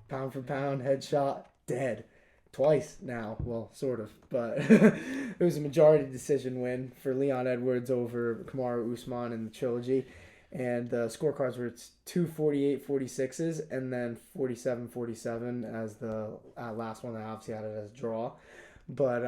pound for pound, headshot, dead. Twice now. Well, sort of. But it was a majority decision win for Leon Edwards over Kamaru Usman in the trilogy. And the scorecards were 248-46s and then 47-47 as the last one that obviously had it as a draw. But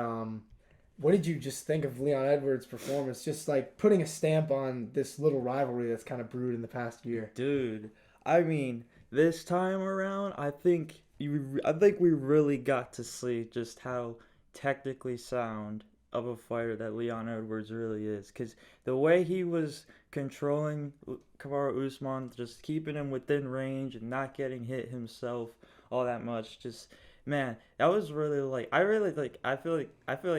what did you just think of Leon Edwards' performance? Just like putting a stamp on this little rivalry that's kind of brewed in the past year. Dude, I mean, this time around, I think we really got to see just how technically sound of a fighter that Leon Edwards really is. Because the way he was controlling Kamaru Usman, just keeping him within range and not getting hit himself all that much, just man, that was really like I really like. I feel like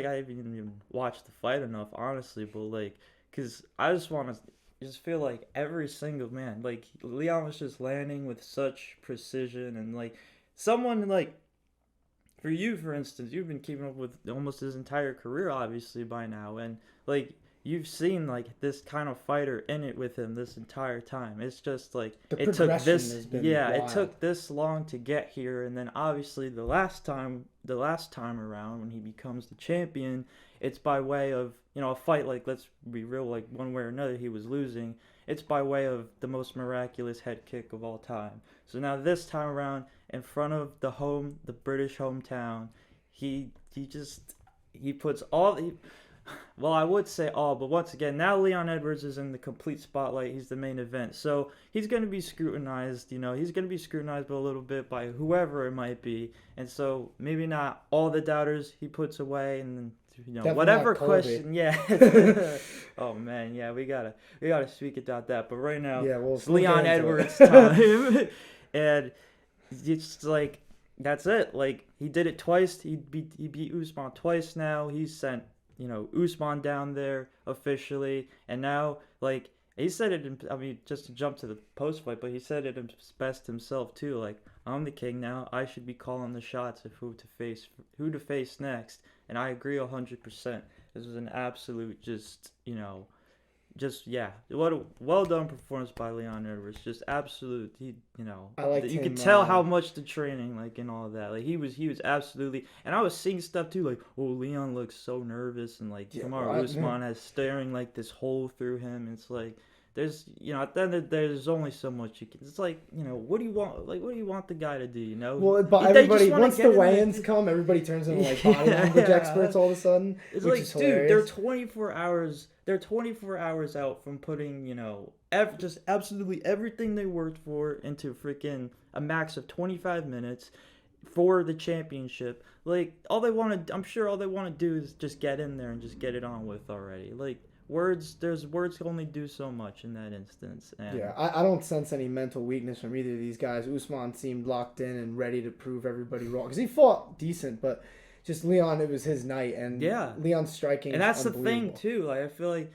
I haven't even watched the fight enough, honestly. But like, cause I just want to just feel like every single man, like Leon was just landing with such precision and like someone like for you, for instance, you've been keeping up with almost his entire career, obviously, by now, and like you've seen like this kind of fighter in it with him this entire time. It's just like The it took progression this, has been yeah, it wild. took this long to get here, and then obviously the last time around when he becomes the champion, it's by way of a fight like let's be real, like one way or another he was losing. It's by way of the most miraculous head kick of all time. So now this time around, in front of the British hometown. He puts all well, I would say all, but once again, now Leon Edwards is in the complete spotlight. He's the main event, so he's going to be scrutinized. He's going to be scrutinized a little bit by whoever it might be, and so maybe not all the doubters he puts away, and then Definitely whatever not Colby. question, yeah. Oh man, yeah, we gotta speak about that. But right now, Yeah, it's we'll get Leon into Edwards' it. time, and it's like that's it. Like he did it twice. He beat Usman twice now. He sent Usman down there officially, and now like he said it. I mean, just to jump to the post fight, but he said it best himself too. Like I'm the king now. I should be calling the shots of who to face next, and I agree 100%. This was an absolute just yeah, what a well done performance by Leon Edwards. Just absolute. I liked You could him. tell how much the training like and all of that. Like he was absolutely. And I was seeing stuff too like oh Leon looks so nervous and like Yeah, Kamaru Usman has staring like this hole through him. It's like there's at the end of the day there's only so much you can. It's like what do you want like what do you want the guy to do? well, but They just everybody want to once the get in there. weigh-ins come, everybody turns into like body language Yeah. experts all of a sudden, It's which is like, dude, they're hilarious. 24 hours. They're 24 hours out from putting, just absolutely everything they worked for into freaking a max of 25 minutes for the championship. Like I'm sure all they want to do is just get in there and just get it on with already. Like words can only do so much in that instance. Yeah, And I don't sense any mental weakness from either of these guys. Usman seemed locked in and ready to prove everybody wrong because he fought decent, but just Leon, it was his night, and yeah, Leon's striking and is that's the thing unbelievable. too. Like I feel like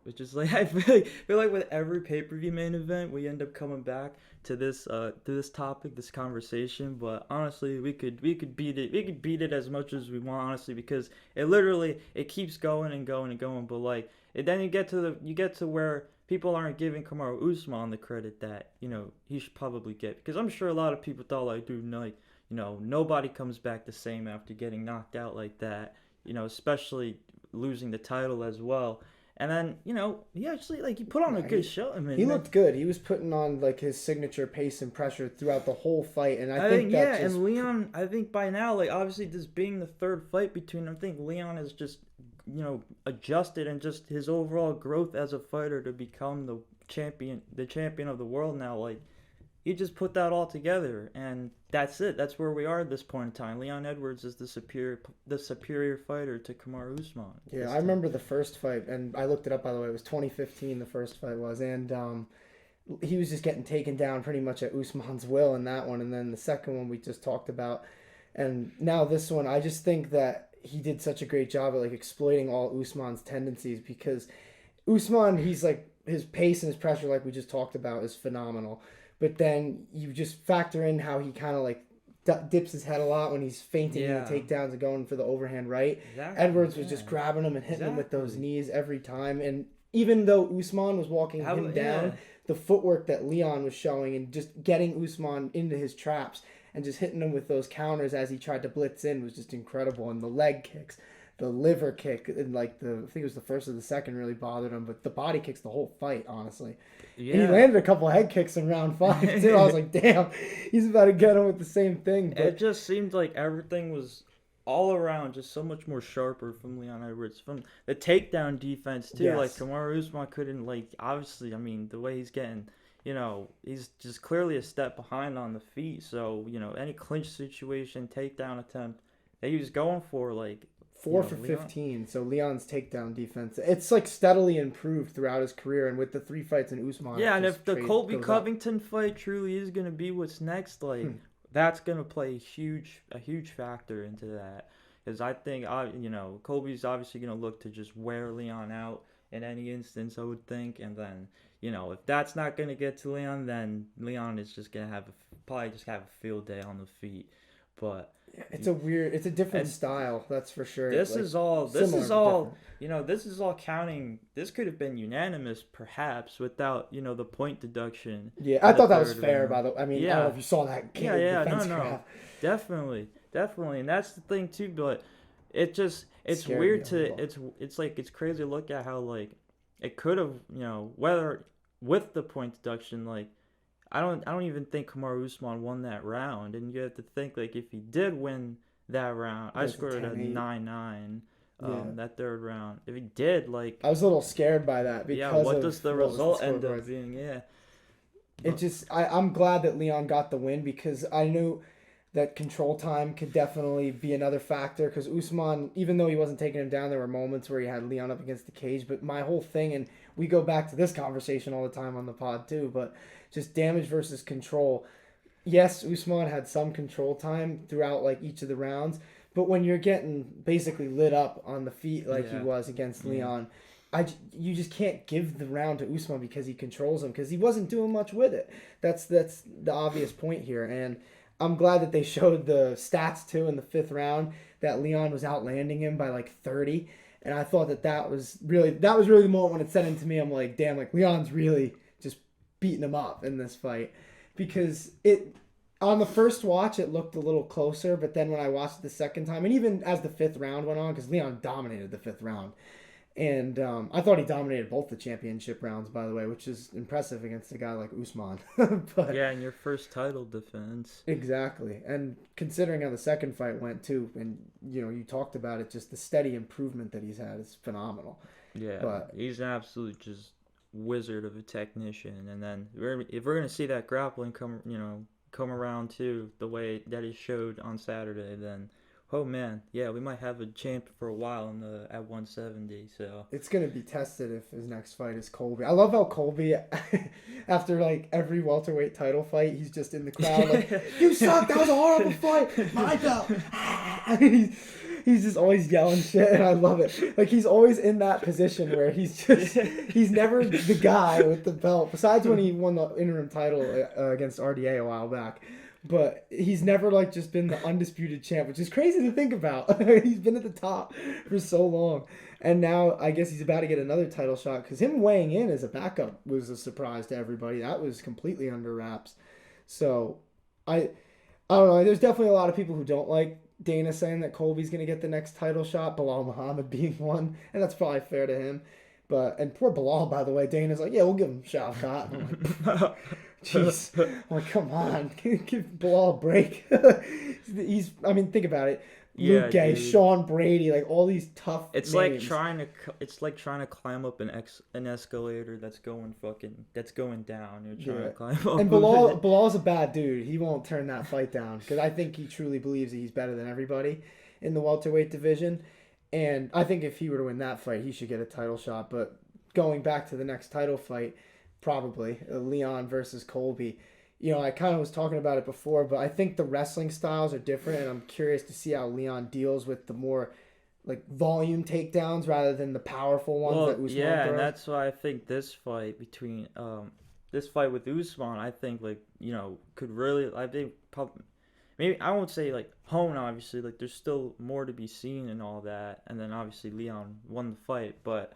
which is like I feel like with every pay per view main event, we end up coming back to this topic, this conversation. But honestly, we could beat it. We could beat it as much as we want, honestly, because it keeps going and going and going. But like, then you get to where people aren't giving Kamaru Usman the credit that he should probably get, because I'm sure a lot of people thought like, dude, like nobody comes back the same after getting knocked out like that. Especially losing the title as well. And then, he actually he put on a Yeah, good show. I he mean, man, looked good. He was putting on like his signature pace and pressure throughout the whole fight, and I I think think that yeah, just and Leon, I think by now, like obviously this being the third fight between them, I think Leon has just, adjusted and just his overall growth as a fighter to become the champion of the world now. Like he just put that all together, and that's it. That's where we are at this point in time. Leon Edwards is the superior fighter to Kamaru Usman yeah. this I time. remember the first fight, and I looked it up by the way. It was 2015. The first fight was, and he was just getting taken down pretty much at Usman's will in that one, and then the second one we just talked about, and now this one, I just think that he did such a great job at like exploiting all Usman's tendencies because Usman, he's like his pace and his pressure, like we just talked about, is phenomenal. But then you just factor in how he kind of like dips his head a lot when he's feinting in the Yeah, takedowns and going for the overhand right. exactly. Edwards was just Yeah, grabbing him and hitting him with those exactly. knees every time. And even though Usman was walking How? him down, Yeah. the footwork that Leon was showing and just getting Usman into his traps. and just hitting him with those counters as he tried to blitz in was just incredible. And the leg kicks, the liver kick, and like I think it was the first or the second really bothered him, but the body kicks the whole fight, honestly. Yeah. And he landed a couple head kicks in round 5 too. I was like, damn, he's about to get him with the same thing. But it just seemed like everything was all around just so much more sharper from Leon Edwards. From the takedown defense too, Yes. like Kamaru Usman couldn't, like, obviously, I mean, the way he's getting, he's just clearly a step behind on the feet. So, any clinch situation, takedown attempt that he was going for, like, 4 for 15. So Leon's takedown defense, it's like steadily improved throughout his career, and with the 3 fights in Usman. Yeah, and if the Colby Covington fight truly is gonna be what's next, like that's gonna play a huge factor into that. Because I think Colby's obviously gonna look to just wear Leon out in any instance, I would think, and then if that's not gonna get to Leon, then Leon is just gonna probably just have a field day on the feet. But it's a different style, that's for sure. This is all counting. This could have been unanimous, perhaps, without the point deduction. Yeah, I thought that was fair. By the way, I mean, I don't know if you saw that. No, definitely, and that's the thing too. But it's weird to it's crazy to look at how, like, it could have, whether with the point deduction, like. I don't even think Kamaru Usman won that round, and you have to think, like, if he did win that round, I scored it at 9-9. That third round. If he did, like, I was a little scared by that because what does the result end up being? Yeah, I'm glad that Leon got the win, because I knew that control time could definitely be another factor, because Usman, even though he wasn't taking him down, there were moments where he had Leon up against the cage. But my whole thing, and we go back to this conversation all the time on the pod too, but just damage versus control. Yes, Usman had some control time throughout, like, each of the rounds, but when you're getting basically lit up on the feet like he was against Leon, you just can't give the round to Usman because he controls him, because he wasn't doing much with it. That's the obvious point here, and I'm glad that they showed the stats too in the 5th round that Leon was outlanding him by like 30, and I thought that was really the moment when it set into me. I'm like, damn, like, Leon's really just beating him up in this fight, because on the first watch it looked a little closer, but then when I watched it the second time, and even as the 5th round went on, because Leon dominated the 5th round, and I thought he dominated both the championship rounds, by the way, which is impressive against a guy like Usman. But in your first title defense. Exactly, and considering how the second fight went too, and you talked about it, just the steady improvement that he's had is phenomenal. Yeah, but he's an absolute just wizard of a technician, and then if we're gonna see that grappling come around too, the way that he showed on Saturday, then oh man, yeah, we might have a champ for a while at 170. So it's gonna be tested if his next fight is Colby. I love how Colby, after like every welterweight title fight, he's just in the crowd like, "You suck! That was a horrible fight. My belt." He's just always yelling shit, and I love it. Like, he's always in that position where he's never the guy with the belt. Besides when he won the interim title against RDA a while back. But he's never, like, just been the undisputed champ, which is crazy to think about. He's been at the top for so long. And now I guess he's about to get another title shot, because him weighing in as a backup was a surprise to everybody. That was completely under wraps. So I don't know. There's definitely a lot of people who don't like Dana saying that Colby's going to get the next title shot, Bilal Muhammad being one. And that's probably fair to him. And poor Bilal, by the way, Dana's like, yeah, we'll give him a shot. I'm like, jeez. I'm like, come on. Give Bilal a break. Think about it. Luke Gay, Sean Brady, like all these tough names. Like trying to climb up an escalator that's going down. You're trying to climb up. And Bilal's a bad dude. He won't turn that fight down, because I think he truly believes that he's better than everybody in the welterweight division. And I think if he were to win that fight, he should get a title shot. But going back to the next title fight, probably Leon versus Colby. I kind of was talking about it before, but I think the wrestling styles are different, and I'm curious to see how Leon deals with the more like volume takedowns rather than the powerful ones that Usman throws. And that's why I think this fight with Usman, I think could really, I think probably, maybe I won't say like hone, obviously, like there's still more to be seen and all that, and then obviously Leon won the fight, but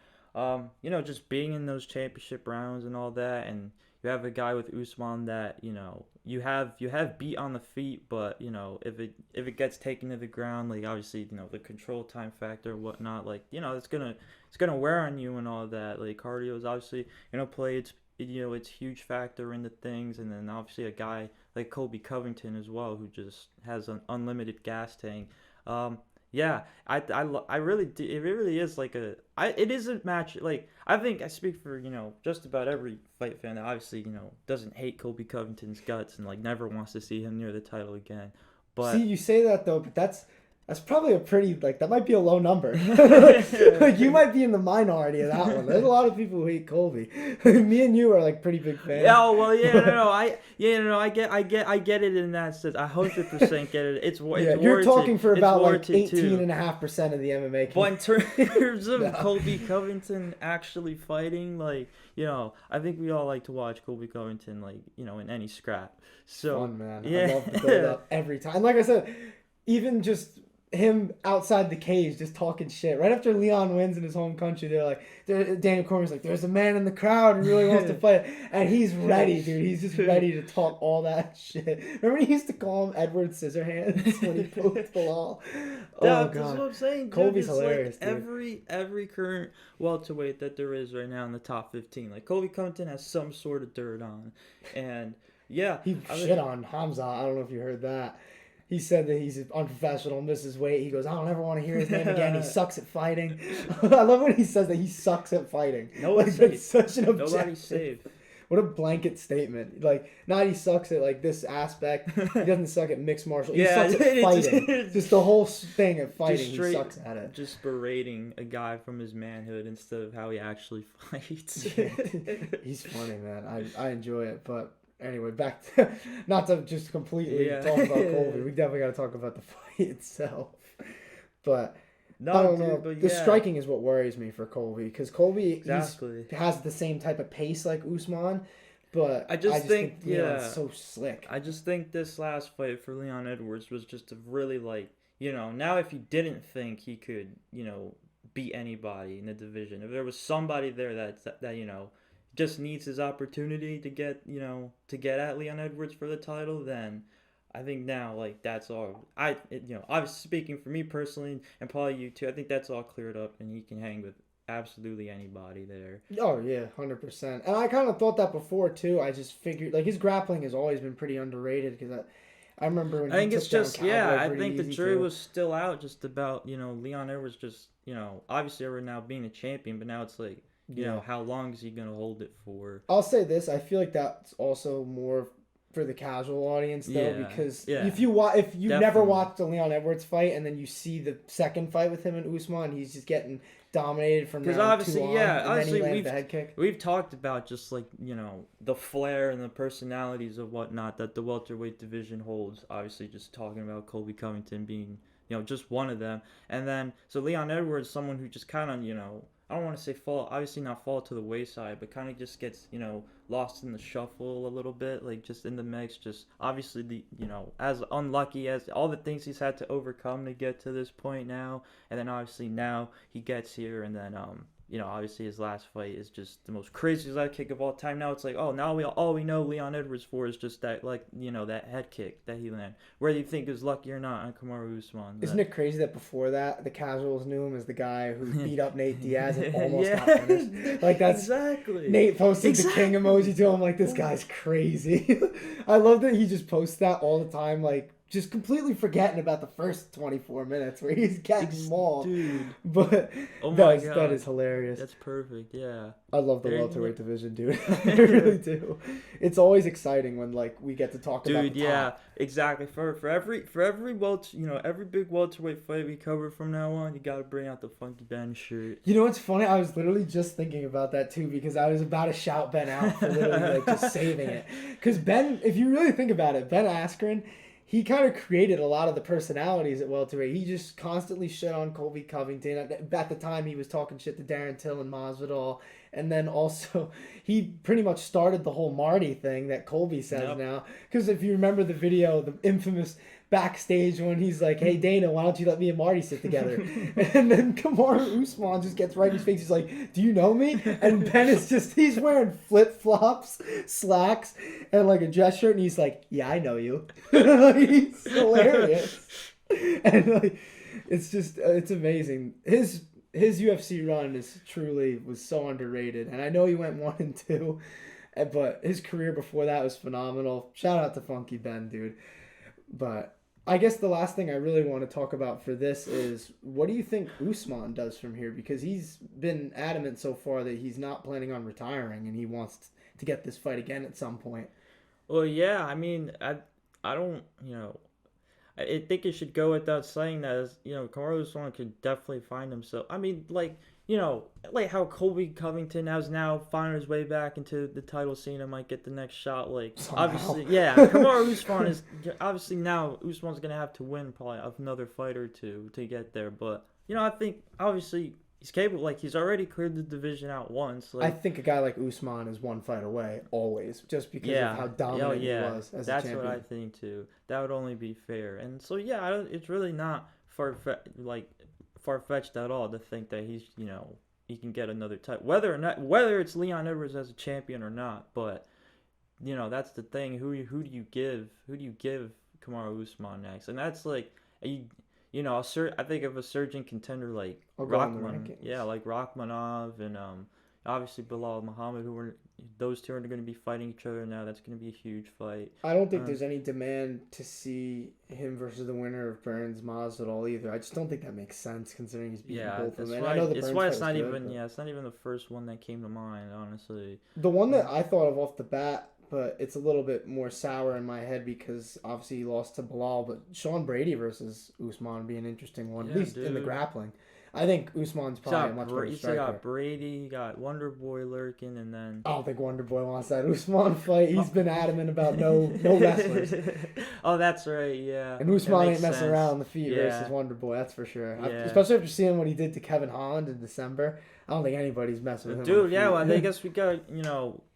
just being in those championship rounds and all that, and you have a guy with Usman that, you have beat on the feet, but if it gets taken to the ground, like obviously the control time factor and whatnot, like it's gonna wear on you and all that. Like cardio is obviously play its huge factor into things, and then obviously a guy like Colby Covington as well, who just has an unlimited gas tank. Yeah, I really do. It really is like it is a match. Like I think I speak for just about every fight fan that obviously doesn't hate Colby Covington's guts and like never wants to see him near the title again. See, But you say that though, but that's probably a pretty like that might be a low number. Like you might be in the minority of that one. There's a lot of people who hate Colby. Me and you are like pretty big fans. yeah, oh, well, yeah, no, I get it in that sense. I 100% get it. It's You're warranted. talking for It's about like warranted, too. 18.5% of the MMA But community. in terms of No. Colby Covington actually fighting, like, I think we all like to watch Colby Covington, like, in any scrap. So, Fun, man. yeah. I love the build up every time. Like I said, even just him outside the cage just talking shit. Right after Leon wins in his home country, Daniel Cormier's like, there's a man in the crowd who really wants to fight. And he's ready, dude. He's just ready to talk all that shit. Remember when he used to call him Edward Scissorhands when he poked Bilal? Oh, That's God. what I'm saying, dude. Colby's It's hilarious, like dude. every current welterweight that there is right now in the top 15. Like, Colby Covington has some sort of dirt on. And, yeah. He shit on Hamza. I don't know if you heard that. He said that he's unprofessional, misses weight. He goes, I don't ever want to hear his name again. He sucks at fighting. I love when he says that he sucks at fighting. Nobody's like, that's safe. such an objective. Nobody's safe. What a blanket statement. Like, not he sucks at like this aspect. He doesn't suck at mixed martial. He Yeah, sucks at fighting. Just the whole thing of fighting. Just straight- he sucks at it. Just berating a guy from his manhood instead of how he actually fights. He's funny, man. I enjoy it, but. Anyway, back to not to just completely talk about Colby. We definitely got to talk about the fight itself. But No, I don't dude, know. but The yeah. xiking is what worries me for Colby because Colby Exactly. has the same type of pace like Usman, but I just think Leon's yeah. so slick. I just think this last fight for Leon Edwards was just a really like, now if you didn't think he could, beat anybody in the division, if there was somebody there that just needs his opportunity to get at Leon Edwards for the title, then I think now like that's all. I was speaking for me personally and probably you too. I think that's all cleared up and he can hang with absolutely anybody there. Oh yeah, 100%. And I kind of thought that before too. I just figured like his grappling has always been pretty underrated because I remember when I think he it's took down just Cowboy I pretty think the easy, jury too. was still out just about Leon Edwards just obviously we're now being a champion, but now it's like how long is he gonna hold it for? I'll say this: I feel like that's also more for the casual audience, though, because if you've never Definitely. watched the Leon Edwards fight and then you see the second fight with him and Usman, he's just getting dominated from round obviously, 2 on, yeah, and obviously then he landed the head kick. We've talked about just like the flair and the personalities of whatnot that the welterweight division holds. Obviously, just talking about Colby Covington being just one of them, and then so Leon Edwards, someone who just kind of I don't want to say obviously not fall to the wayside, but kind of just gets, lost in the shuffle a little bit, like just in the mix, just obviously as unlucky as all the things he's had to overcome to get to this point now, and then obviously now he gets here, and then obviously his last fight is just the most craziest leg kick of all time. Now it's like, oh, now all we know Leon Edwards for is just that, like, that head kick that he landed. Whether you think is lucky or not on Kamaru Usman. Isn't it crazy that before that, the casuals knew him as the guy who beat up Nate Diaz and almost got finished? Like, that's exactly. Nate posted the king emoji to him, like, this guy's crazy. I love that he just posts that all the time, like, just completely forgetting about the first 24 minutes where he's getting mauled. Dude. But Oh my God. that is hilarious. That's perfect, yeah. I love the There you welterweight go. division, dude. I really do. It's always exciting when like we get to talk about the Dude, yeah, top. exactly. For every every big welterweight fight we cover from now on, you gotta bring out the Funky Ben shirt. You know what's funny? I was literally just thinking about that too because I was about to shout Ben out for literally like just saving it. Because Ben, if you really think about it, Ben Askren, he kind of created a lot of the personalities at welterweight. He just constantly shit on Colby Covington. At the time, he was talking shit to Darren Till and Masvidal. And then also, he pretty much started the whole Marty thing that Colby says now. Because if you remember the video, the infamous backstage when he's like, "Hey Dana, why don't you let me and Marty sit together?" And then Kamaru Usman just gets right in his face. He's like, "Do you know me?" And Ben is he's wearing flip flops, slacks, and like a dress shirt, and he's like, "Yeah, I know you." He's hilarious, and like, it's amazing. His UFC run was so underrated, and I know he went 1-2, but his career before that was phenomenal. Shout out to Funky Ben, dude. But I guess the last thing I really want to talk about for this is, what do you think Usman does from here? Because he's been adamant so far that he's not planning on retiring, and he wants to get this fight again at some point. Well, yeah, I mean, I don't, I think it should go without saying that, Kamaru Usman could definitely find himself. I mean, like how Colby Covington has now found his way back into the title scene and might get the next shot. Like, Somehow. Obviously, yeah, Kamaru Usman is obviously now Usman's gonna have to win probably another fight or two to get there. But I think obviously he's capable. Like, he's already cleared the division out once. Like, I think a guy like Usman is one fight away always, just because of how dominant he was as a champion. That's what I think too. That would only be fair. And so it's really not far-fetched at all to think that he's he can get another title, whether it's Leon Edwards as a champion or not. But that's the thing. Who do you give Kamaru Usman next? And that's like I think of a surging contender like Rahman, like Rakhmonov and obviously Bilal Muhammad, those two are going to be fighting each other now. That's going to be a huge fight. I don't think there's any demand to see him versus the winner of Burns Masvidal either. I just don't think that makes sense considering he's beaten both of them. I know it's why it's not even it's not even the first one that came to mind, honestly. The one that I thought of off the bat, but it's a little bit more sour in my head because obviously he lost to Bilal, but Sean Brady versus Usman would be an interesting one, at least in the grappling. I think Usman's probably a much better striker. You got Brady, you got Wonder Boy lurking, and then... I don't think Wonder Boy wants that Usman fight. He's been adamant about no wrestlers. Oh, that's right, yeah. And Usman ain't messing around on the feet versus Wonder Boy, that's for sure. Yeah. Especially after seeing what he did to Kevin Holland in December. I don't think anybody's messing with him. Dude, well, I guess we got,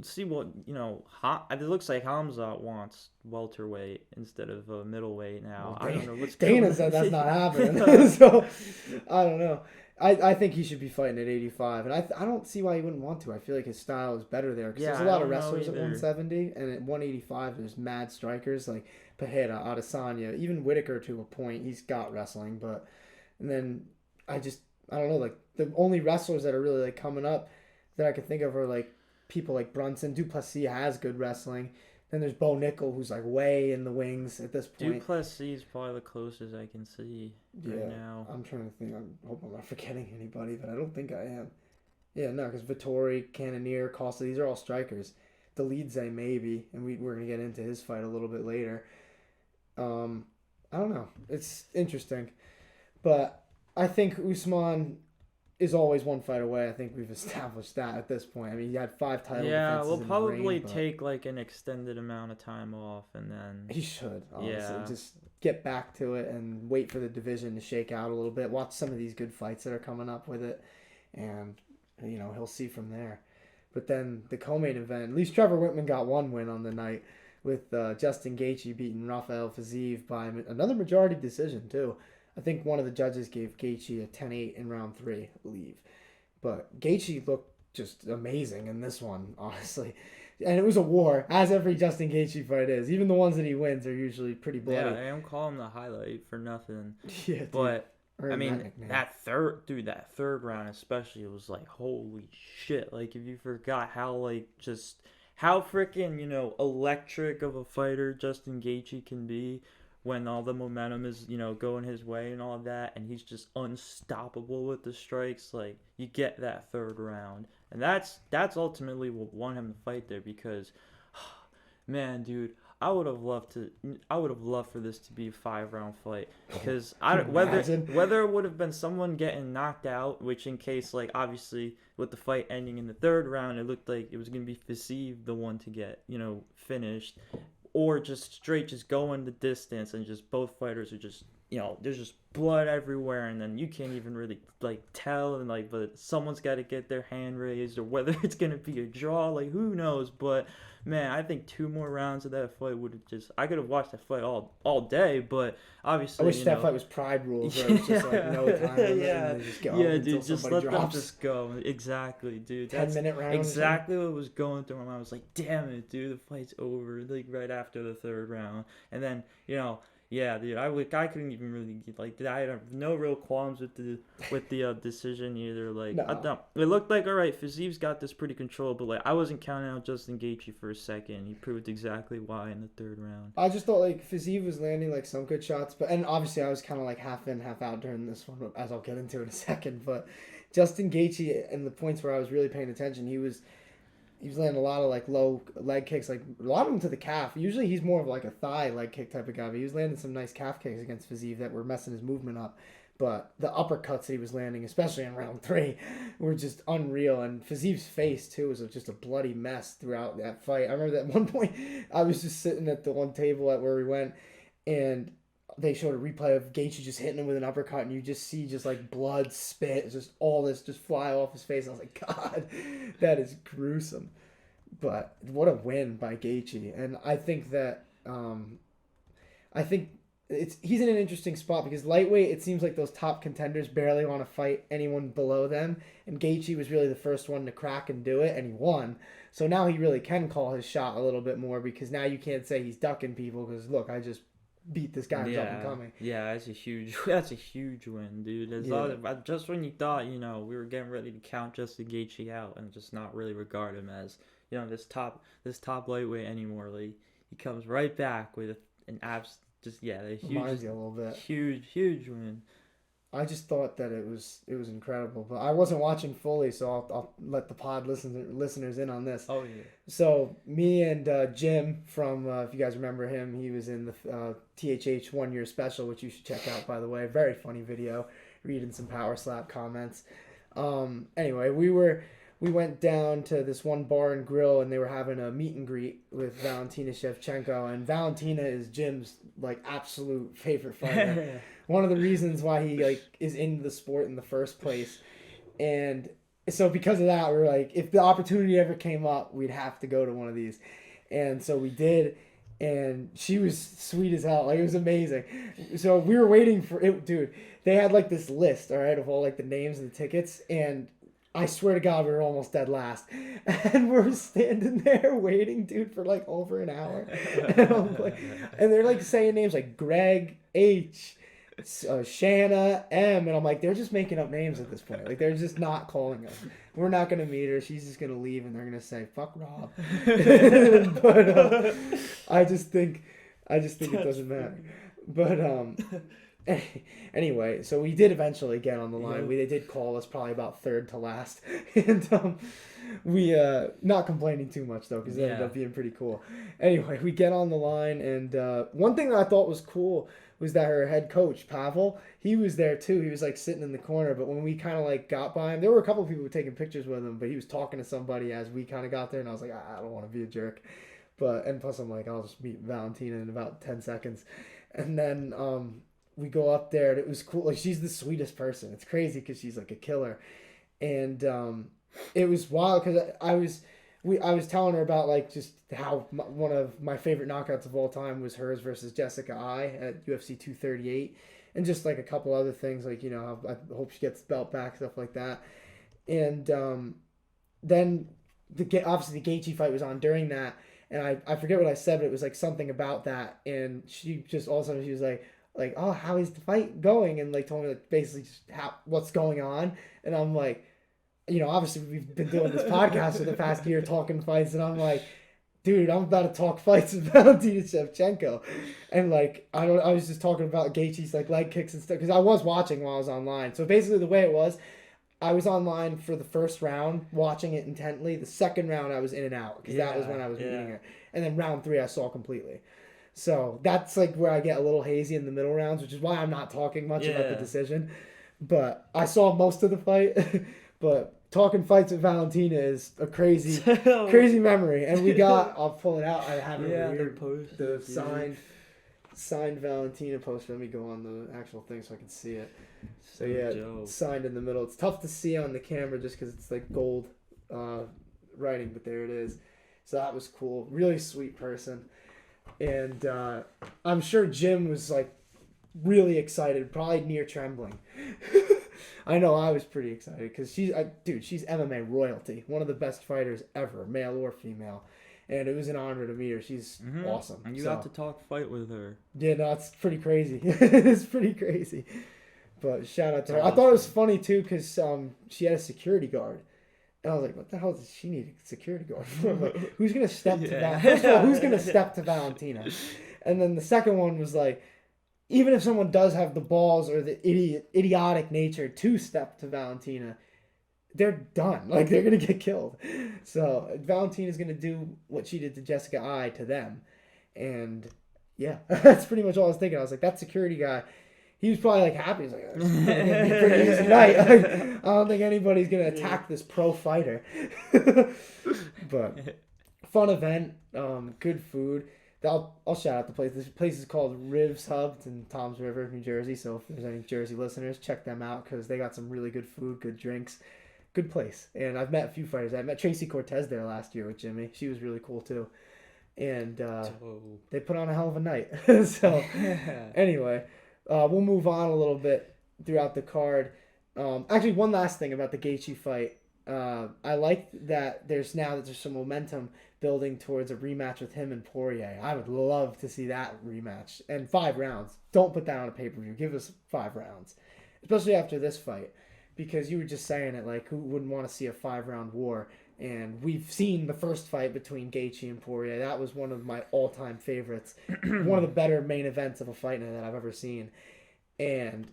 see what, it looks like Hamzat wants welterweight instead of middleweight now. Well, I don't know what's Dana said that's not happening. So, I don't know. I think he should be fighting at 85, and I don't see why he wouldn't want to. I feel like his style is better there because there's a lot of wrestlers at 170, and at 185 there's mad strikers like Pereira, Adesanya, even Whitaker to a point. He's got wrestling, and then I don't know, like the only wrestlers that are really like coming up that I could think of are like people like Brunson. Duplessis has good wrestling. Then there's Bo Nickel, who's like way in the wings at this point. Duplessis is probably the closest I can see right now. I'm trying to think. I hope I'm not forgetting anybody, but I don't think I am. Yeah, no, because Vettori, Cannonier, Costa, these are all strikers. Dolidze maybe, and we're going to get into his fight a little bit later. I don't know. It's interesting. But I think Usman is always one fight away. I think we've established that at this point. I mean, he had 5 title defenses. Yeah, we'll probably take like an extended amount of time off, and then he should honestly just get back to it and wait for the division to shake out a little bit. Watch some of these good fights that are coming up with it, and he'll see from there. But then the co-main event, at least Trevor Whitman got one win on the night with Justin Gaethje beating Rafael Fiziev by another majority decision too. I think one of the judges gave Gaethje a 10-8 in round 3, I believe. But Gaethje looked just amazing in this one, honestly. And it was a war, as every Justin Gaethje fight is. Even the ones that he wins are usually pretty bloody. Yeah, I am calling the highlight for nothing. Yeah, dude. But, I mean, that third round especially, it was like, holy shit. Like, if you forgot how freaking, electric of a fighter Justin Gaethje can be, when all the momentum is, going his way and all of that, and he's just unstoppable with the strikes, like, you get that third round. And that's ultimately what won him the fight there, because, man, dude, I would have loved for this to be a 5-round fight, because whether it would have been someone getting knocked out, which in case, like, obviously, with the fight ending in the third round, it looked like it was going to be Fiziev the one to get, finished, or just straight going the distance and just both fighters are just there's just blood everywhere, and then you can't even really tell, and but someone's got to get their hand raised, or whether it's gonna be a draw, who knows. But man, I think 2 more rounds of that fight would have I could have watched that fight all day, but obviously I wish that fight was Pride rules, where it's just no time limit, and they just go dude, just let them just go. Exactly, dude. 10-minute round. Exactly what was going through my mind. I was like, damn it, dude, the fight's over right after the 3rd round, and then yeah, dude, I couldn't even really I had no real qualms with the decision either. No. It looked like, all right, Fiziev's got this pretty controlled, but I wasn't counting out Justin Gaethje for a second. He proved exactly why in the 3rd round. I just thought Fiziev was landing some good shots, and obviously I was kind of half in, half out during this one, as I'll get into in a second. But Justin Gaethje, and the points where I was really paying attention, he was landing a lot of low leg kicks, a lot of them to the calf. Usually he's more of a thigh leg kick type of guy, but he was landing some nice calf kicks against Fiziev that were messing his movement up. But the uppercuts that he was landing, especially in round 3, were just unreal. And Fiziev's face, too, was just a bloody mess throughout that fight. I remember that at one point, I was just sitting at the one table at where we went, and they showed a replay of Gaethje just hitting him with an uppercut, and you just see blood, spit, just all this just fly off his face. And I was like, God, that is gruesome. But what a win by Gaethje. And I think that he's in an interesting spot, because lightweight, it seems like those top contenders barely want to fight anyone below them, and Gaethje was really the first one to crack and do it, and he won. So now he really can call his shot a little bit more, because now you can't say he's ducking people, because look, I just beat this guy who's up and coming. Yeah, that's a huge win, dude. Just when you thought, we were getting ready to count Justin Gaethje out and just not really regard him as, this top lightweight anymore, he comes right back with an a huge, reminds you a little bit. Huge win. I just thought that it was incredible, but I wasn't watching fully, so I'll let the pod listeners in on this. Oh yeah. So me and Jim from if you guys remember him, he was in the THH 1 year special, which you should check out, by the way. Very funny video, reading some power slap comments. Anyway, we went down to this one bar and grill, and they were having a meet and greet with Valentina Shevchenko, and Valentina is Jim's absolute favorite fighter. One of the reasons why he is in the sport in the first place. And so because of that, we were if the opportunity ever came up, we'd have to go to one of these. And so we did, and she was sweet as hell. It was amazing. So we were waiting for it, dude. They had this list, all right, of all the names and the tickets, and I swear to God, we were almost dead last. And we're standing there waiting, dude, for over an hour. And they're saying names like Greg H, Shanna M, and I'm they're just making up names at this point. They're just not calling us. We're not gonna meet her. She's just gonna leave, and they're gonna say fuck Rob. But I just think it doesn't matter. But anyway, so we did eventually get on the line. They did call us probably about 3rd to last, and we not complaining too much though, because it ended up being pretty cool. Anyway, we get on the line, and one thing that I thought was cool was that her head coach Pavel, he was there too. He was sitting in the corner, but when we kind of got by him, there were a couple of people taking pictures with him, but he was talking to somebody as we kind of got there, and I was like, I don't want to be a jerk, and plus I'm I'll just meet Valentina in about 10 seconds, and then we go up there, and it was cool. She's the sweetest person. It's crazy because she's a killer, and it was wild because I was telling her about just how one of my favorite knockouts of all time was hers versus Jessica I at UFC 238, and just a couple other things how I hope she gets the belt back, stuff like that, and then obviously the Gaethje fight was on during that, and I forget what I said, but it was something about that, and she just all of a sudden she was oh, how is the fight going? And told me basically just what's going on. And I'm obviously we've been doing this podcast for the past year talking fights, and I'm dude, I'm about to talk fights with Valentina Shevchenko. And I was just talking about Gaethje's leg kicks and stuff, because I was watching while I was online. So basically the way it was, I was online for the first round, watching it intently. The second round I was in and out, because that was when I was meeting her. And then round 3 I saw completely. So that's where I get a little hazy in the middle rounds, which is why I'm not talking much about the decision. But I saw most of the fight. But talking fights with Valentina is a crazy memory. And we got, I'll pull it out. I have it here, the signed signed Valentina poster. Let me go on the actual thing so I can see it. So yeah, dope. signed in the middle. It's tough to see on the camera just because it's like gold writing, but there it is. So that was cool. Really sweet person. And I'm sure Jim was like really excited, probably near trembling. I know I was pretty excited because she's MMA royalty, one of the best fighters ever, male or female. And it was an honor to meet her. She's awesome. And you got to talk fight with her. Yeah, no, it's pretty crazy. It's pretty crazy. But shout out to her. I thought it was funny too because she had a security guard. And I was like, what the hell does she need a security guard for? I'm like, who's going to step to Valentina? First of all, who's going to step to Valentina? And then the second one was like, even if someone does have the balls or the idiotic nature to step to Valentina, they're done. Like, they're going to get killed. So Valentina's going to do what she did to Jessica I to them. And yeah, that's pretty much all I was thinking. I was like, that security guy, he was probably like happy. He's like, it's going to be a pretty easy night. I don't think anybody's going to attack this pro fighter. But fun event, good food. I'll shout out the place. This place is called Rivs Hub in Toms River, New Jersey. So if there's any Jersey listeners, check them out because they got some really good food, good drinks. Good place. And I've met a few fighters. I met Tracy Cortez there last year with Jimmy. She was really cool too. And they put on a hell of a night. So anyway, we'll move on a little bit throughout the card. Actually, one last thing about the Gaethje fight. I like that there's some momentum building towards a rematch with him and Poirier. I would love to see that rematch. And 5 rounds. Don't put that on a pay-per-view. Give us 5 rounds. Especially after this fight. Because you were just saying it, like, who wouldn't want to see a 5-round war? And we've seen the first fight between Gaethje and Poirier. That was one of my all-time favorites. One of the better main events of a fight night that I've ever seen. And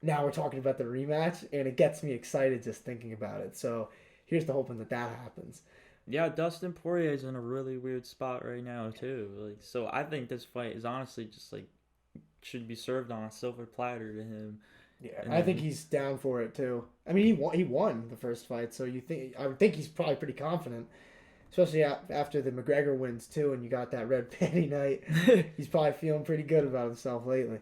now we're talking about the rematch, and it gets me excited just thinking about it. So here's to hoping that happens. Yeah, Dustin Poirier's in a really weird spot right now, too. Like, so I think this fight is honestly just, like, should be served on a silver platter to him. Yeah, I think he's down for it too. I mean, he won the first fight, so I would think he's probably pretty confident, especially after the McGregor wins too, and you got that red panty night. He's probably feeling pretty good about himself lately.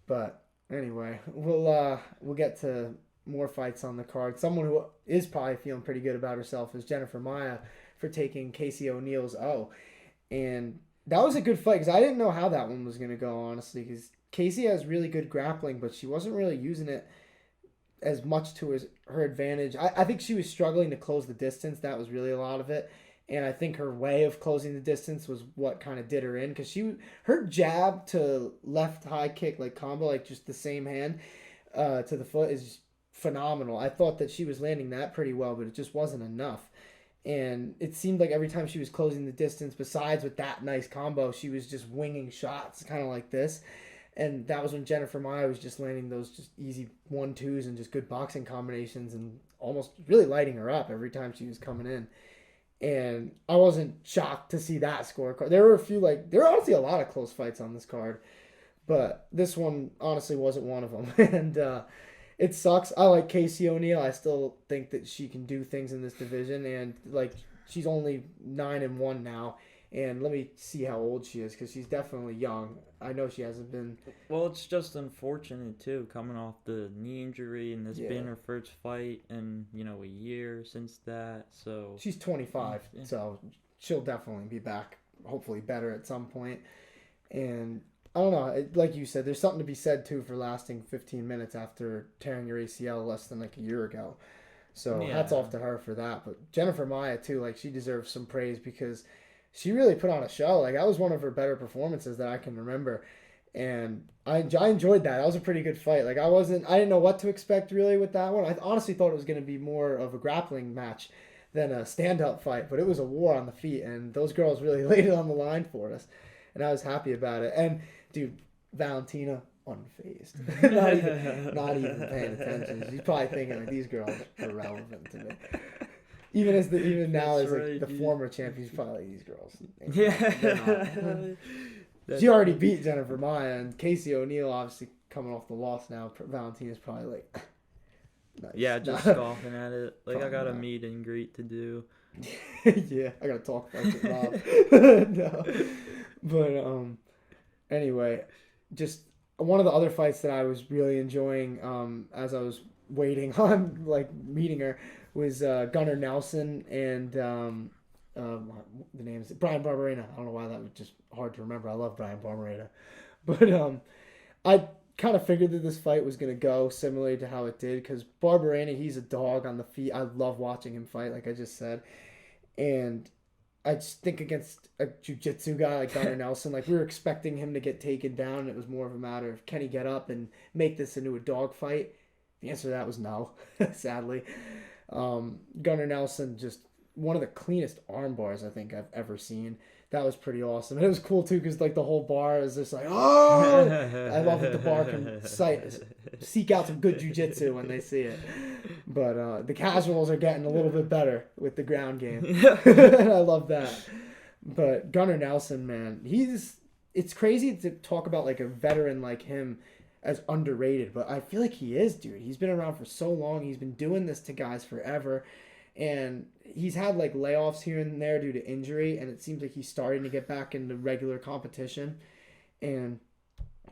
But anyway, we'll get to more fights on the card. Someone who is probably feeling pretty good about herself is Jennifer Maia for taking Casey O'Neal's and that was a good fight because I didn't know how that one was gonna go honestly because Casey has really good grappling, but she wasn't really using it as much to her advantage. I think she was struggling to close the distance. That was really a lot of it. And I think her way of closing the distance was what kind of did her in. Because her jab to left high kick, like combo, like just the same hand to the foot is phenomenal. I thought that she was landing that pretty well, but it just wasn't enough. And it seemed like every time she was closing the distance, besides with that nice combo, she was just winging shots, kind of like this. And that was when Jennifer Maia was just landing those just easy 1-2s and just good boxing combinations and almost really lighting her up every time she was coming in. And I wasn't shocked to see that scorecard. There were honestly a lot of close fights on this card. But this one honestly wasn't one of them. And it sucks. I like Casey O'Neill. I still think that she can do things in this division. And like she's only 9-1 now. And let me see how old she is because she's definitely young. I know she hasn't been. Well, it's just unfortunate too, coming off the knee injury and this being her first fight in a year since that. So she's 25, so she'll definitely be back. Hopefully, better at some point. And I don't know. Like you said, there's something to be said too for lasting 15 minutes after tearing your ACL less than like a year ago. So hats off to her for that. But Jennifer Maia too, like she deserves some praise because she really put on a show. Like, that was one of her better performances that I can remember. And I enjoyed that. That was a pretty good fight. Like, I didn't know what to expect really with that one. I honestly thought it was going to be more of a grappling match than a stand-up fight. But it was a war on the feet. And those girls really laid it on the line for us. And I was happy about it. And, dude, Valentina, unfazed. not even paying attention. She's probably thinking, like, these girls are irrelevant to me. Even now as like the former champions, probably like, these girls. She already beat Jennifer Maia and Casey O'Neill, obviously coming off the loss now. Valentina's probably like, nice. Yeah, just scoffing at it. Like I got a meet and greet to do. Yeah, I gotta talk about it, Rob. No, but Anyway, just one of the other fights that I was really enjoying as I was waiting on like meeting her was Gunnar Nelson and the name is Brian Barberena. I don't know why that was just hard to remember. I love Brian Barberena, but I kind of figured that this fight was gonna go similarly to how it did because Barberena, he's a dog on the feet. I love watching him fight, like I just said, and I just think against a jiu-jitsu guy like Gunnar Nelson, like we were expecting him to get taken down, and it was more of a matter of can he get up and make this into a dog fight. The answer to that was no, sadly. Gunnar Nelson, just one of the cleanest arm bars I think I've ever seen. That was pretty awesome. And it was cool too because like the whole bar is just like, oh, I love that the bar can seek out some good jujitsu when they see it. But the casuals are getting a little bit better with the ground game. I love that. But Gunnar Nelson, man, it's crazy to talk about like a veteran like him as underrated, but I feel like he is, dude. He's been around for so long. He's been doing this to guys forever. And he's had like layoffs here and there due to injury, and it seems like he's starting to get back into regular competition. And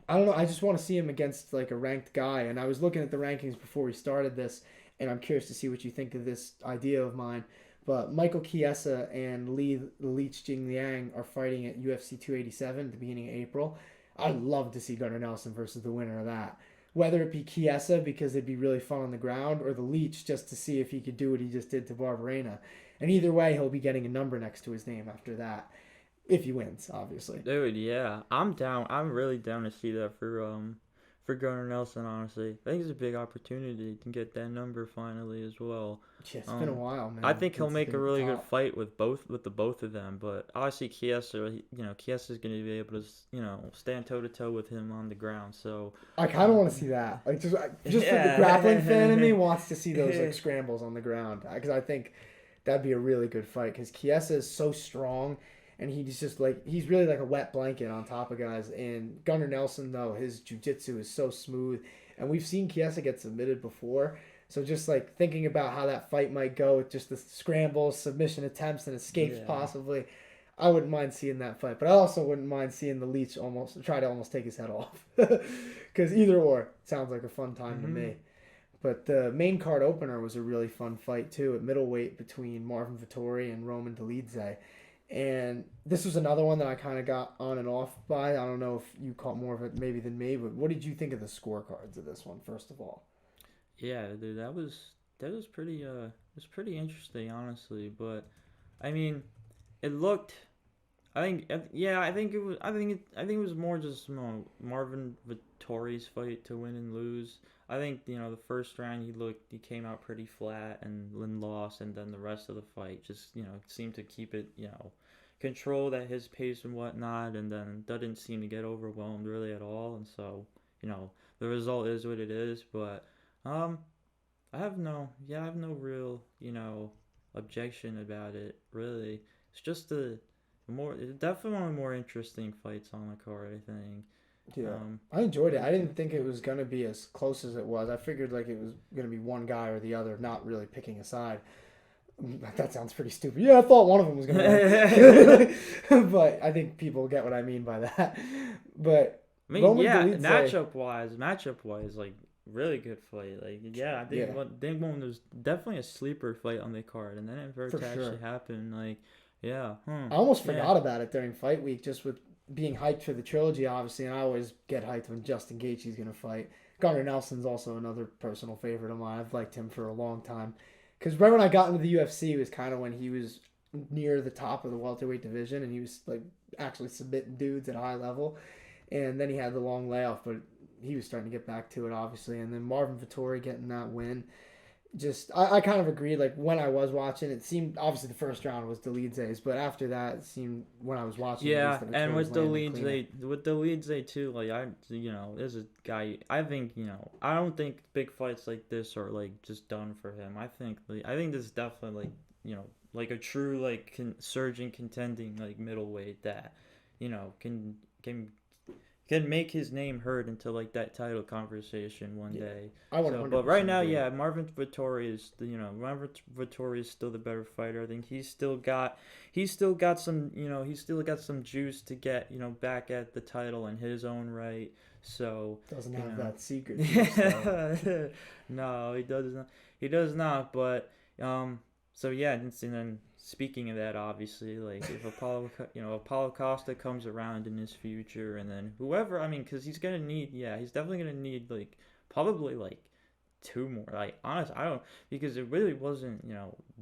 I don't know, I just want to see him against like a ranked guy. And I was looking at the rankings before we started this, and I'm curious to see what you think of this idea of mine. But Michael Chiesa and Li Leech Jingliang are fighting at UFC 287 at the beginning of April. I'd love to see Gunnar Nelson versus the winner of that. Whether it be Chiesa because it'd be really fun on the ground, or the Leech just to see if he could do what he just did to Barberena. And either way, he'll be getting a number next to his name after that. If he wins, obviously. Dude, yeah, I'm down. I'm really down to see that for Gunnar Nelson. Honestly, I think it's a big opportunity to get that number finally as well. Yeah, it's been a while, man. I think he'll It's make a been really good top. fight with the both of them. But obviously, Chiesa, Chiesa's going to be able to stand toe to toe with him on the ground. So I kind of want to see that. Like just for the grappling fan in me wants to see those like scrambles on the ground because I think that'd be a really good fight because Chiesa is so strong and he's just like he's really like a wet blanket on top of guys. And Gunnar Nelson though his jiu-jitsu is so smooth, and we've seen Chiesa get submitted before. So just like thinking about how that fight might go with just the scrambles, submission attempts, and escapes possibly, I wouldn't mind seeing that fight. But I also wouldn't mind seeing the Leech try to take his head off. Because either or sounds like a fun time to me. But the main card opener was a really fun fight too at middleweight between Marvin Vettori and Roman Dolidze. And this was another one that I kind of got on and off by. I don't know if you caught more of it maybe than me, but what did you think of the scorecards of this one, first of all? yeah, dude, that was pretty interesting, honestly. But I mean, it looked. I think it was more just Marvin Vittori's fight to win and lose. I think the first round he came out pretty flat and then lost, and then the rest of the fight just seemed to keep it controlled at his pace and whatnot, and then didn't seem to get overwhelmed really at all, and so the result is what it is. But um, I have no real objection about it really. It's just it's definitely one of the more interesting fights on the card, I think. Yeah, I enjoyed it. I didn't think it was going to be as close as it was. I figured like it was going to be one guy or the other, not really picking a side. That sounds pretty stupid. Yeah, I thought one of them was going to win. But I think people get what I mean by that. But I mean, Roman yeah, Dolidze, matchup wise, like really good fight. Like, yeah, I think one was definitely a sleeper fight on the card, and then for it for to sure. actually happen, like, yeah, I almost yeah, forgot about it during fight week, just with being hyped for the trilogy, obviously, and I always get hyped when Justin Gaethje's going to fight. Gunnar Nelson's also another personal favorite of mine. I've liked him for a long time. Because right when I got into the UFC was kind of when he was near the top of the welterweight division, and he was like actually submitting dudes at a high level. And then he had the long layoff, but he was starting to get back to it, obviously. And then Marvin Vettori getting that win. Just, I kind of agreed. Like, when I was watching, it seemed, obviously, the first round was Dolidze's, but after that, it seemed, when I was watching, at yeah. least, that And Vettori was landing cleaner. with the leads they too, like there's a guy. I think I don't think big fights like this are like just done for him. I think this is definitely like a true like surging contending like middleweight that can can make his name heard into like that title conversation one day. I would So, but right now, agree. yeah, Marvin Vettori is Marvin Vettori is still the better fighter. I think he's still got some he's still got some juice to get back at the title in his own right. So Doesn't have that secret juice, yeah, no, he does not. He does not. But so yeah, and then speaking of that, obviously, like if Apollo Costa comes around in his future, and then whoever, I mean, because he's definitely gonna need like probably like two more. Like honest, I don't because it really wasn't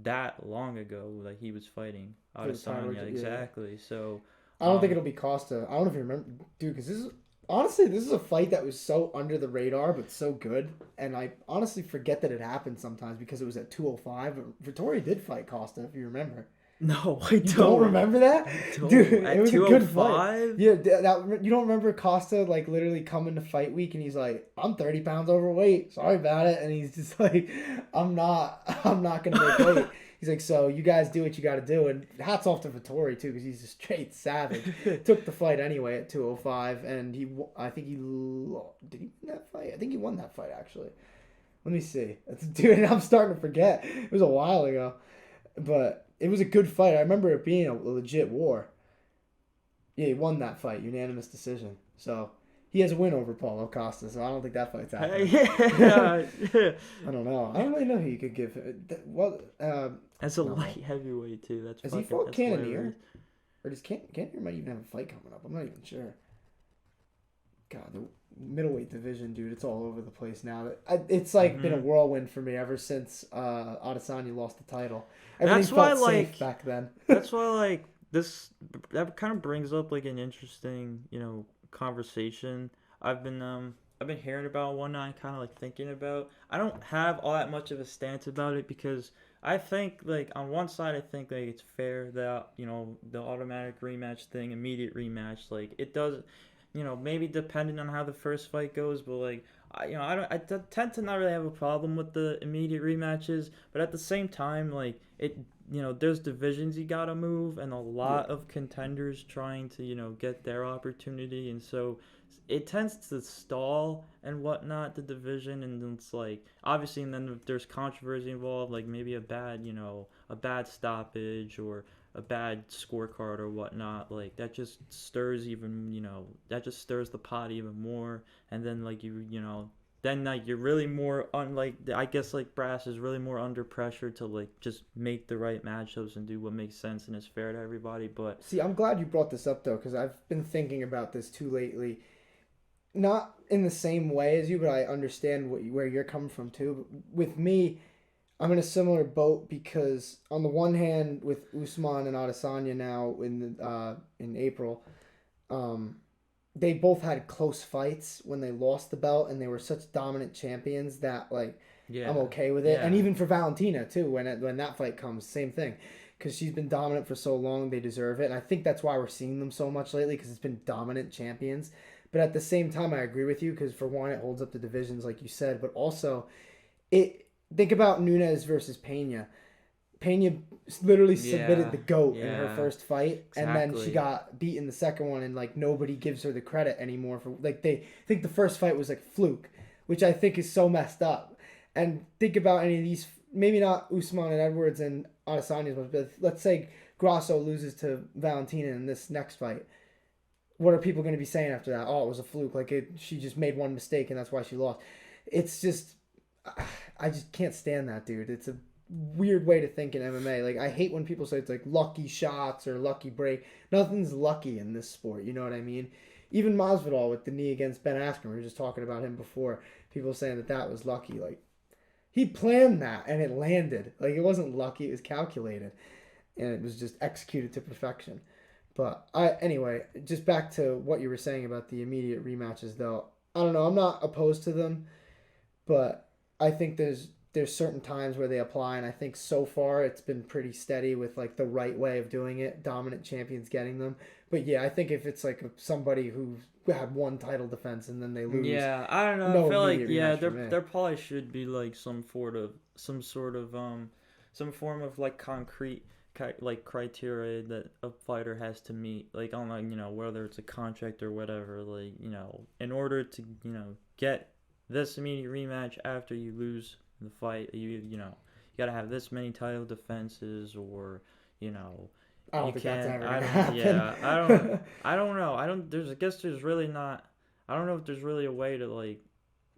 that long ago that he was fighting Adesanya exactly. So I don't think it'll be Costa. I don't know if you remember, dude, because this is a fight that was so under the radar but so good, and I honestly forget that it happened sometimes because it was at 205. But Vettori did fight Costa, if you remember. No, I don't. You don't remember that, dude? At it was 205? a good fight. Yeah, you don't remember Costa like literally coming to fight week and he's like, "I'm 30 pounds overweight. Sorry about it," and he's just like, I'm not gonna make weight." He's like, "So you guys do what you got to do," and hats off to Vettori too because he's a straight savage. Took the fight anyway at 205, and I think he did he win that fight? I think he won that fight actually. Let me see, dude. I'm starting to forget. It was a while ago, but it was a good fight. I remember it being a legit war. Yeah, he won that fight, unanimous decision. So he has a win over Paulo Costa. So I don't think that fight's happening. Yeah. I don't know. I don't really know who you could give. That's a light heavyweight too. Has he fought Cannonier? Or does Cannonier might even have a fight coming up? I'm not even sure. God, the middleweight division, dude, it's all over the place now. It's like been a whirlwind for me ever since Adesanya lost the title. Everything felt safe back then. That's why like that kind of brings up like an interesting conversation I've been hearing about one night, kind of like thinking about. I don't have all that much of a stance about it because I think like on one side I think like it's fair that the automatic rematch thing, immediate rematch, like it does. Maybe depending on how the first fight goes, but like, I tend to not really have a problem with the immediate rematches, but at the same time, like there's divisions you gotta move, and a lot of contenders trying to get their opportunity, and so it tends to stall and whatnot the division, and it's like obviously, and then if there's controversy involved, like maybe a bad stoppage or a bad scorecard or whatnot, like that just stirs the pot even more, and then like then like you're really more I guess like brass is really more under pressure to like just make the right matchups and do what makes sense and is fair to everybody. But see, I'm glad you brought this up though, because I've been thinking about this too lately. Not in the same way as you, but I understand where you're coming from too. But with me, I'm in a similar boat because on the one hand, with Usman and Adesanya now in April, they both had close fights when they lost the belt, and they were such dominant champions that like I'm okay with it. Yeah. And even for Valentina too, when that fight comes, same thing, because she's been dominant for so long, they deserve it, and I think that's why we're seeing them so much lately because it's been dominant champions. But at the same time, I agree with you because for one, it holds up the divisions like you said, but also think about Nunes versus Pena. Pena literally submitted the GOAT in her first fight, and then she got beat in the second one, and like nobody gives her the credit anymore for like they think the first fight was like fluke, which I think is so messed up. And think about any of these, maybe not Usman and Edwards and Adesanya's, but let's say Grasso loses to Valentina in this next fight. What are people going to be saying after that? Oh, it was a fluke. Like she just made one mistake, and that's why she lost. It's just. I just can't stand that, dude. It's a weird way to think in MMA. Like, I hate when people say it's like lucky shots or lucky break. Nothing's lucky in this sport, you know what I mean? Even Masvidal with the knee against Ben Askren, we were just talking about him before. People saying that was lucky. Like, he planned that and it landed. Like, it wasn't lucky, it was calculated. And it was just executed to perfection. But anyway, just back to what you were saying about the immediate rematches, though. I don't know. I'm not opposed to them, but I think there's certain times where they apply, and I think so far it's been pretty steady with like the right way of doing it, dominant champions getting them. But yeah, I think if it's like somebody who had one title defense and then they lose, I don't know. I feel like there probably should be like some form of like concrete like criteria that a fighter has to meet, like on like whether it's a contract or whatever, like in order to get this immediate rematch after you lose the fight, you gotta have this many title defenses, or I don't you think that's can't. ever I gonna don't. happen. Yeah, I don't. I don't know. I don't. There's. I guess there's really not. I don't know if there's really a way to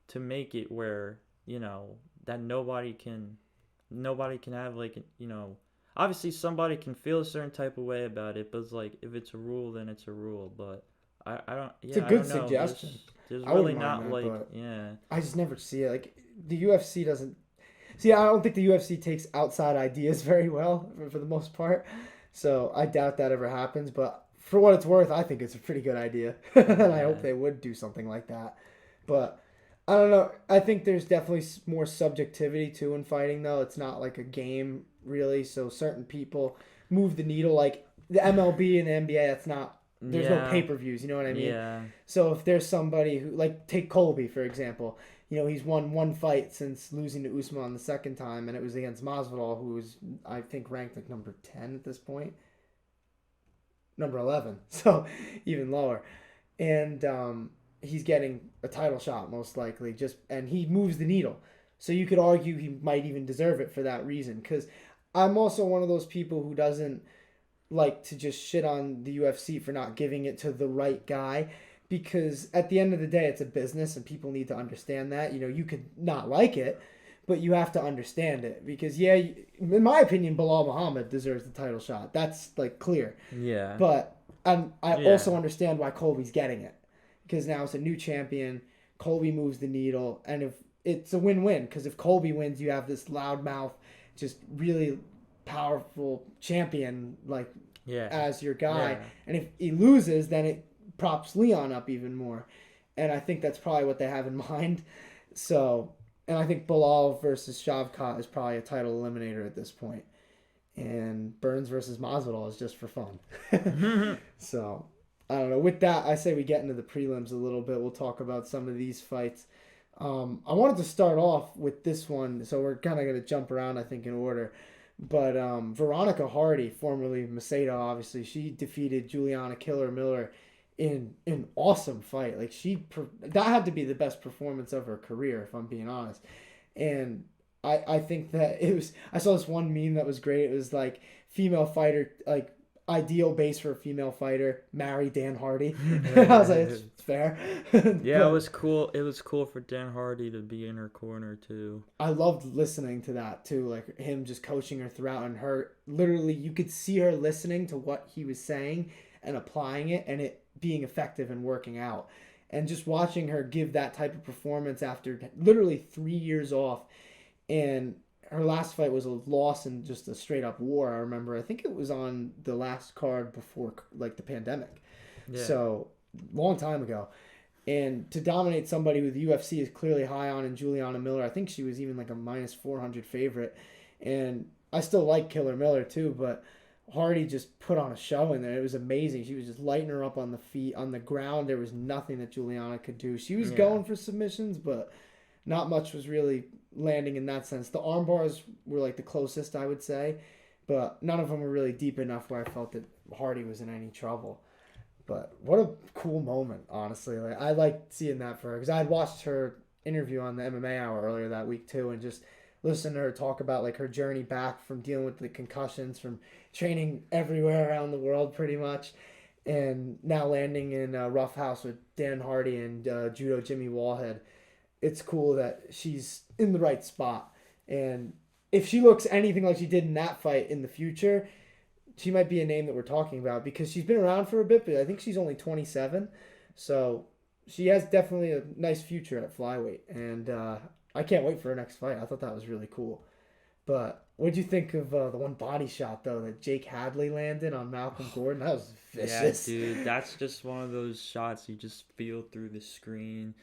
to make it where that nobody can have like obviously somebody can feel a certain type of way about it, but it's like if it's a rule, then it's a rule. But I don't. It's a Yeah, I good don't know. suggestion. There's I really wouldn't mind not that, like but yeah. I just never see it. Like the UFC doesn't. See, I don't think the UFC takes outside ideas very well for the most part. So I doubt that ever happens. But for what it's worth, I think it's a pretty good idea, and I hope Yeah. they would do something like that. But I don't know. I think there's definitely more subjectivity to in fighting, though. It's not like a game really. So certain people move the needle, like the MLB and the NBA. That's not. There's no Yeah. pay-per-views. You know what I mean? Yeah. So if there's somebody who, like, take Colby for example. He's won one fight since losing to Usman the second time, and it was against Masvidal, who was, I think, ranked like number 10 at this point, number 11, so even lower. And he's getting a title shot most likely, and he moves the needle. So you could argue he might even deserve it for that reason. Because I'm also one of those people who doesn't like to just shit on the UFC for not giving it to the right guy, because at the end of the day it's a business and people need to understand that. You could not like it, but you have to understand it, because yeah, in my opinion Bilal Muhammad deserves the title shot. That's like clear. Yeah. But I Yeah. also understand why Colby's getting it, because now it's a new champion. Colby moves the needle, and if it's a win-win, because if Colby wins, you have this loudmouth, just really powerful champion like Yeah. as your guy. Yeah. And if he loses, then it props Leon up even more. And I think that's probably what they have in mind. So, and I think Bilal versus Shavkat is probably a title eliminator at this point. And Burns versus Masvidal is just for fun. So, I don't know. With that, I say we get into the prelims a little bit. We'll talk about some of these fights. I wanted to start off with this one, so we're kind of going to jump around, I think, in order. But Veronica Hardy, formerly Macedo, obviously, she defeated Juliana Killer Miller in an awesome fight. Like that had to be the best performance of her career, if I'm being honest. And I think that it was. I saw this one meme that was great. It was like female fighter, like ideal base for a female fighter, marry Dan Hardy. I was like, it's fair. Yeah, But it was cool. It was cool for Dan Hardy to be in her corner too. I loved listening to that too, like him just coaching her throughout, and her literally you could see her listening to what he was saying and applying it, and it being effective and working out. And just watching her give that type of performance after literally 3 years off, and her last fight was a loss and just a straight up war. I remember. I think it was on the last card before like the pandemic. Yeah. So long time ago. And to dominate somebody who the UFC is clearly high on in Juliana Miller, I think she was even like a minus 400 favorite. And I still like Killer Miller too, but Hardy just put on a show in there. It was amazing. She was just lighting her up on the feet, on the ground. There was nothing that Juliana could do. She was going for submissions, but not much was really landing in that sense. The arm bars were like the closest, I would say, but none of them were really deep enough where I felt that Hardy was in any trouble. But what a cool moment, honestly. Like I liked seeing that for her, because I had watched her interview on the MMA Hour earlier that week too, and just listened to her talk about like her journey back from dealing with the concussions, from training everywhere around the world pretty much, and now landing in Rough House with Dan Hardy and Judo Jimmy Wallhead. It's cool that she's in the right spot, and if she looks anything like she did in that fight in the future, she might be a name that we're talking about, because she's been around for a bit, but I think she's only 27. So she has definitely a nice future at flyweight. And I can't wait for her next fight. I thought that was really cool. But what did you think of the one body shot, though, that Jake Hadley landed on Malcolm Gordon? That was vicious. Yeah, dude, that's just one of those shots you just feel through the screen,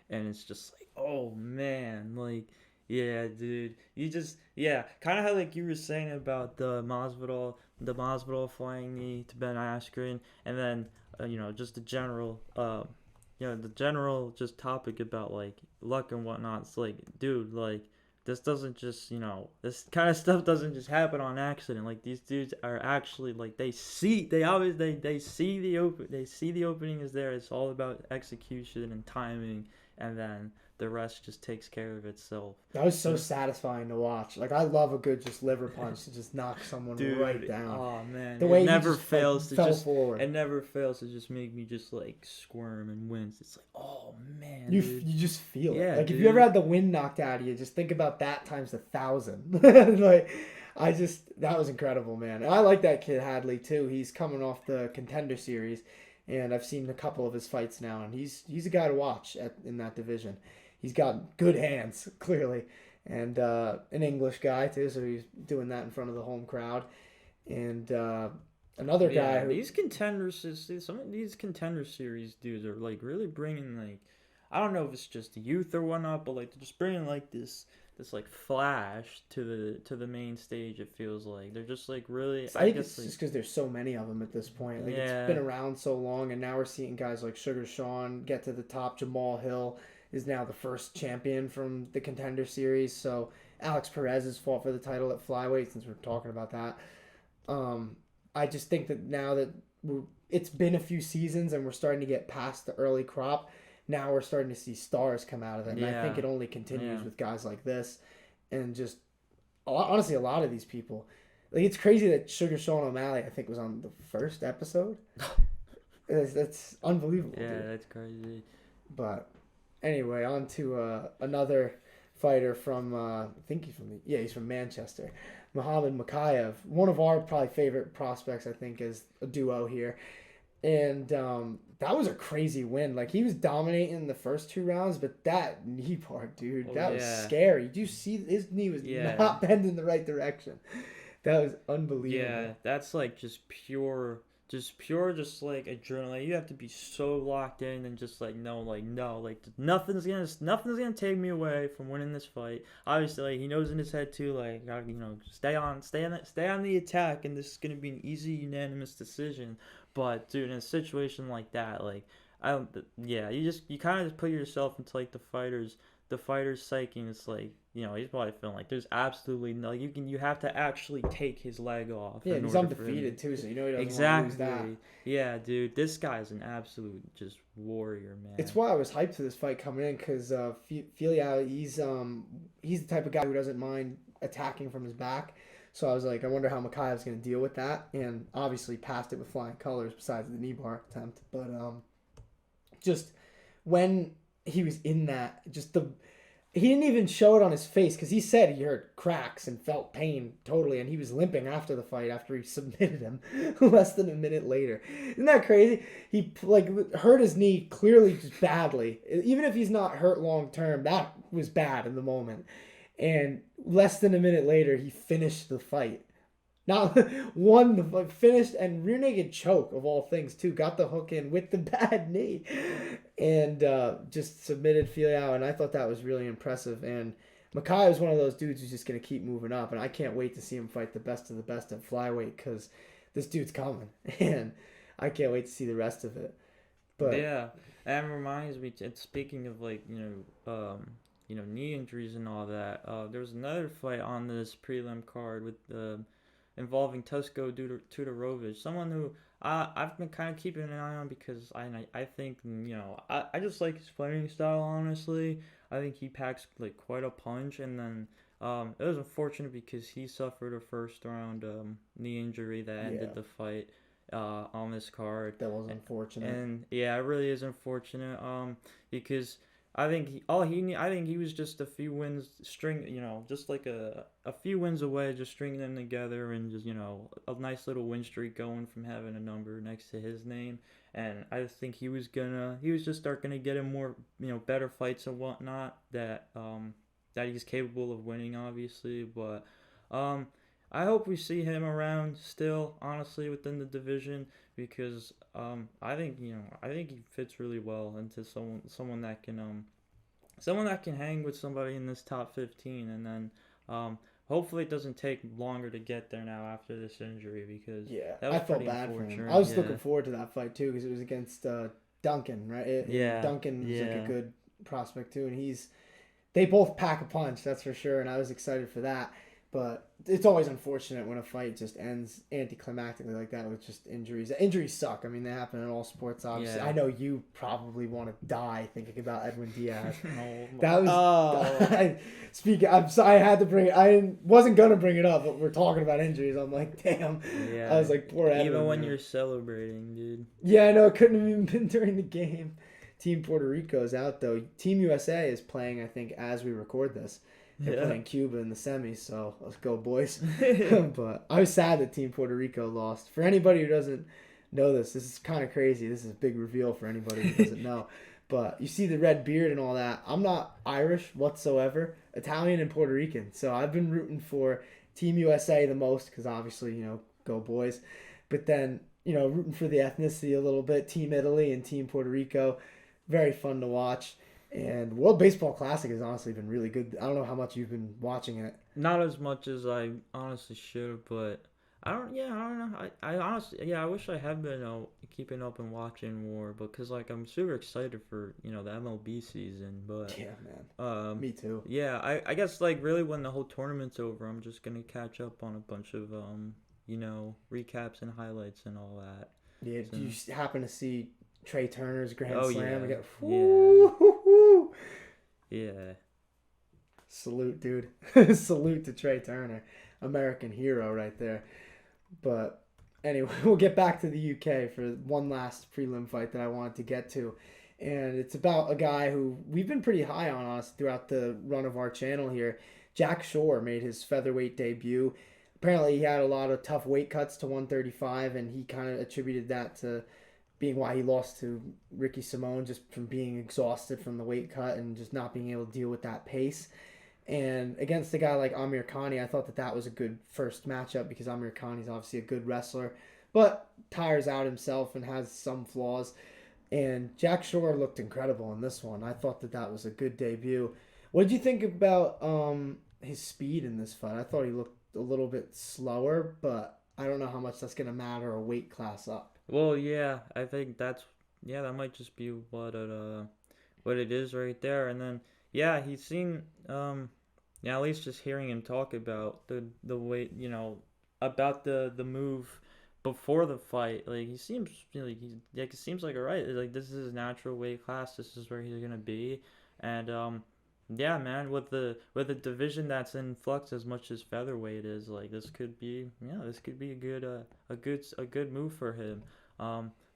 and it's just like, oh man, like, yeah, dude, you just, yeah, kind of how like you were saying about the Masvidal flying knee to Ben Askren, and then just the general just topic about like luck and whatnot. It's like, dude, like this doesn't just, this kind of stuff doesn't just happen on accident. Like, these dudes are actually, like, they see the opening is there. It's all about execution and timing, and then the rest just takes care of itself. That was so satisfying to watch. Like, I love a good just liver punch to just knock someone Dude, right down. oh man, The way it never he just, fails like, to fell just forward. it never fails to just make me just like squirm and wince. It's like, oh man, You dude. just feel it. Yeah, Like, dude. if you ever had the wind knocked out of you, just think about that times 1,000. Like, that was incredible, man. And I like that kid Hadley too. He's coming off the Contender Series, and I've seen a couple of his fights now, and he's a guy to watch in that division. He's got good hands, clearly, and an English guy too, so he's doing that in front of the home crowd. And another guy who these contenders, some of these Contender Series dudes are like really bringing, like, I don't know if it's just youth or whatnot, but like they're just bringing like this like flash to the main stage. It feels like they're just like really. I think it's just because there's so many of them at this point. Like, it's been around so long, and now we're seeing guys like Sugar Sean get to the top. Jamal Hill is now the first champion from the Contender Series. So Alex Perez has fought for the title at flyweight, since we're talking about that. I just think that now that it's been a few seasons and we're starting to get past the early crop, now we're starting to see stars come out of it. And I think it only continues with guys like this, and just honestly a lot of these people. Like, it's crazy that Sugar Sean O'Malley, I think, was on the first episode. That's unbelievable. Yeah, dude. That's crazy. But anyway, on to another fighter from I think he's from Manchester, Muhammad Makayev, one of our probably favorite prospects, I think, as a duo here. And that was a crazy win. Like, he was dominating the first 2 rounds, but that knee part, dude, that was scary. Did you see his knee was not bending the right direction? That was unbelievable. Yeah, that's like just pure like adrenaline. You have to be so locked in and just like no, like nothing's gonna take me away from winning this fight. Obviously, like, he knows in his head too, like, stay on the attack, and this is gonna be an easy unanimous decision. But dude, in a situation like that, like, you kind of just put yourself into like the fighter's psyche, and it's like, he's probably feeling like there's absolutely no, you have to actually take his leg off. Yeah, he's undefeated too, so he doesn't want to lose that. Yeah, dude, this guy's an absolute just warrior, man. It's why I was hyped for this fight coming in, because Fiziev, he's the type of guy who doesn't mind attacking from his back. So I was like, I wonder how Makayev's going to deal with that, and obviously passed it with flying colors besides the knee bar attempt. But just when he was in that, he didn't even show it on his face, because he said he heard cracks and felt pain totally, and he was limping after the fight after he submitted him less than a minute later. Isn't that crazy? He hurt his knee clearly just badly. Even if he's not hurt long term, that was bad in the moment. And less than a minute later, he finished the fight. Not won the fight, finished, and rear naked choke of all things too. Got the hook in with the bad knee, and just submitted Filiao. And I thought that was really impressive. And Makai is one of those dudes who's just gonna keep moving up. And I can't wait to see him fight the best of the best at flyweight, because this dude's coming, and I can't wait to see the rest of it. But yeah, that reminds me. Speaking of like knee injuries and all that. There was another fight on this prelim card with involving Tusko Tudorovic, someone who I've been kind of keeping an eye on, because I think I just like his fighting style. Honestly, I think he packs like quite a punch, and then it was unfortunate because he suffered a first round knee injury that ended the fight on this card. That was unfortunate. And yeah, it really is unfortunate. Because I think he was just a few wins just like a few wins away, just stringing them together, and just a nice little win streak going from having a number next to his name. And I just think he was just start gonna get him more better fights and whatnot that he's capable of winning, obviously. But I hope we see him around still, honestly, within the division, because I think he fits really well into someone that can hang with somebody in this top 15, and then hopefully it doesn't take longer to get there now after this injury, because that was I felt bad for him. I was looking forward to that fight too, because it was against Duncan, right? Duncan was like a good prospect too, and they both pack a punch, that's for sure, and I was excited for that. But it's always unfortunate when a fight just ends anticlimactically like that with just injuries. Injuries suck. I mean, they happen in all sports, obviously. Yeah. I know you probably want to die thinking about Edwin Diaz. Oh, That was. oh. I'm sorry, I had to bring it. I wasn't gonna bring it up, but we're talking about injuries. I'm like, damn. Yeah. I was like, poor Edwin. Even when man. you're celebrating, dude. Yeah, I know. It couldn't have even been during the game. Team Puerto Rico is out though. Team USA is playing, I think, as we record this. They're playing Cuba in the semis, so let's go, boys. But I was sad that Team Puerto Rico lost. For anybody who doesn't know this is kind of crazy. This is a big reveal for anybody who doesn't know. But you see the red beard and all that. I'm not Irish whatsoever. Italian and Puerto Rican. So I've been rooting for Team USA the most because obviously, go boys. But then, rooting for the ethnicity a little bit. Team Italy and Team Puerto Rico. Very fun to watch. And World Baseball Classic has honestly been really good. I don't know how much you've been watching it. Not as much as I honestly should, but I don't know. I honestly, I wish I had been keeping up and watching more because I'm super excited for the MLB season. But Yeah, man. Me too. Yeah, I guess really when the whole tournament's over, I'm just gonna catch up on a bunch of recaps and highlights and all that. Yeah. So, Do you happen to see Trey Turner's Grand Slam? Yeah. Salute, dude. Salute to Trey Turner. American hero right there. But anyway, we'll get back to the UK for one last prelim fight that I wanted to get to. And it's about a guy who we've been pretty high on us throughout the run of our channel here. Jack Shore made his featherweight debut. Apparently he had a lot of tough weight cuts to 135, and he kind of attributed that to being why he lost to Ricky Simone, just from being exhausted from the weight cut and just not being able to deal with that pace. And against a guy like Amir Khani, I thought that was a good first matchup because Amir Khani's obviously a good wrestler, but tires out himself and has some flaws. And Jack Shore looked incredible in this one. I thought that was a good debut. What did you think about his speed in this fight? I thought he looked a little bit slower, but I don't know how much that's going to matter a weight class up. Well, yeah, I think that might just be what it is right there. And then he seemed at least just hearing him talk about the weight, about the move before the fight, he seems it seems like alright, this is his natural weight class, this is where he's gonna be. And yeah, man, with the division that's in flux as much as featherweight is, this could be a good move for him.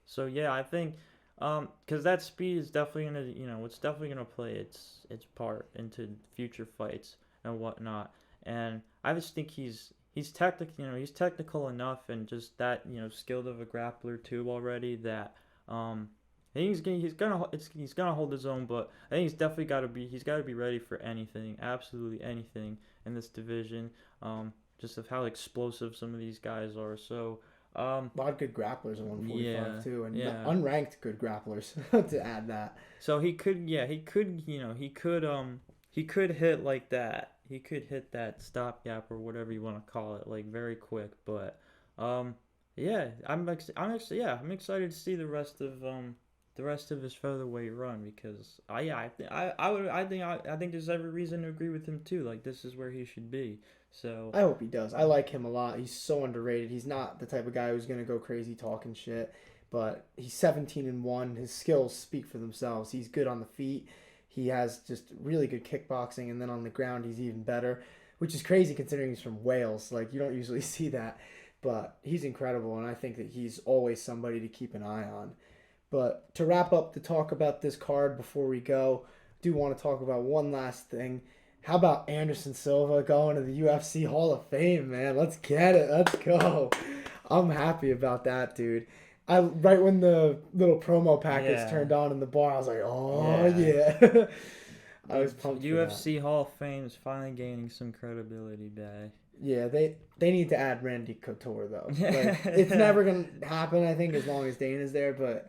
So yeah, I think because that speed is definitely gonna it's definitely gonna play its part into future fights and whatnot. And I just think he's technical, he's technical enough and just that skilled of a grappler too already that I think he's gonna hold his own, but I think he's definitely got to be ready for anything, absolutely anything in this division. Just of how explosive some of these guys are. So a lot of good grapplers at 145 too, and unranked good grapplers to add that. So he could hit like that. He could hit that stopgap or whatever you want to call it, very quick. But I'm excited to see the rest of his featherweight run because I think there's every reason to agree with him too. This is where he should be. So I hope he does. I like him a lot. He's so underrated. He's not the type of guy who's gonna go crazy talking shit, but he's 17-1. His skills speak for themselves. He's good on the feet. He has just really good kickboxing, and then on the ground he's even better, which is crazy considering he's from Wales. You don't usually see that, but he's incredible, and I think that he's always somebody to keep an eye on. But to wrap up the talk about this card before we go, I do want to talk about one last thing. How about Anderson Silva going to the UFC Hall of Fame, man? Let's get it. Let's go. I'm happy about that, dude. Right when the little promo package turned on in the bar, I was like, oh, yeah. I was pumped UFC Hall of Fame is finally gaining some credibility back. Yeah, they need to add Randy Couture, though. It's never going to happen, I think, as long as Dana's there, but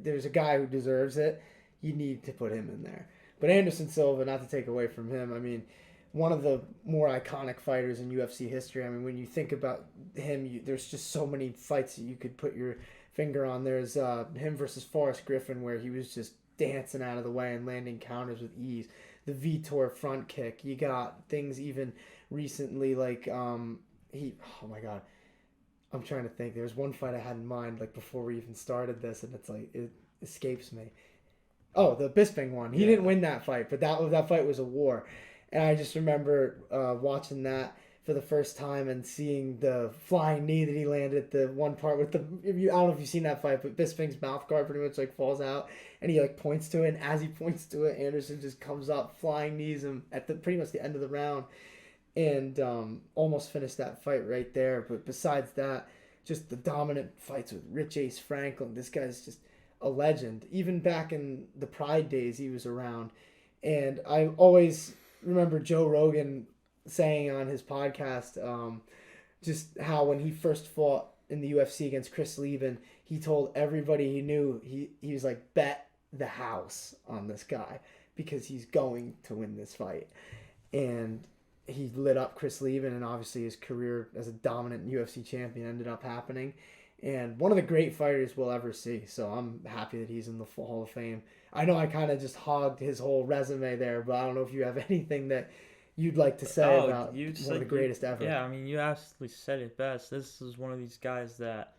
there's a guy who deserves it. You need to put him in there. But Anderson Silva, not to take away from him, I mean, one of the more iconic fighters in UFC history. I mean, when you think about him, there's just so many fights that you could put your finger on. There's him versus Forrest Griffin, where he was just dancing out of the way and landing counters with ease. the Vettori front kick. You got things even recently like oh my god, I'm trying to think. There's one fight I had in mind like before we even started this, and it's like it escapes me. Oh, the Bisping one. He didn't win that fight, but that fight was a war, and I just remember watching that for the first time and seeing the flying knee that he landed. The one part with the I don't know if you've seen that fight, but Bisping's mouth guard pretty much like falls out, and he like points to it, and as he points to it, Anderson just comes up, flying knees him at the pretty much the end of the round, and almost finished that fight right there. But besides that, just the dominant fights with Rich Ace Franklin. This guy's just a legend. Even back in the Pride days, he was around. And I always remember Joe Rogan saying on his podcast just how when he first fought in the UFC against Chris Lieben, he told everybody he knew, he was like, bet the house on this guy because he's going to win this fight. And he lit up Chris Lieben, and obviously his career as a dominant UFC champion ended up happening. And one of the great fighters we'll ever see. So I'm happy that he's in the Hall of Fame. I know I kind of just hogged his whole resume there, but I don't know if you have anything that you'd like to say about one of the greatest ever. Yeah, I mean, you absolutely said it best. This is one of these guys that,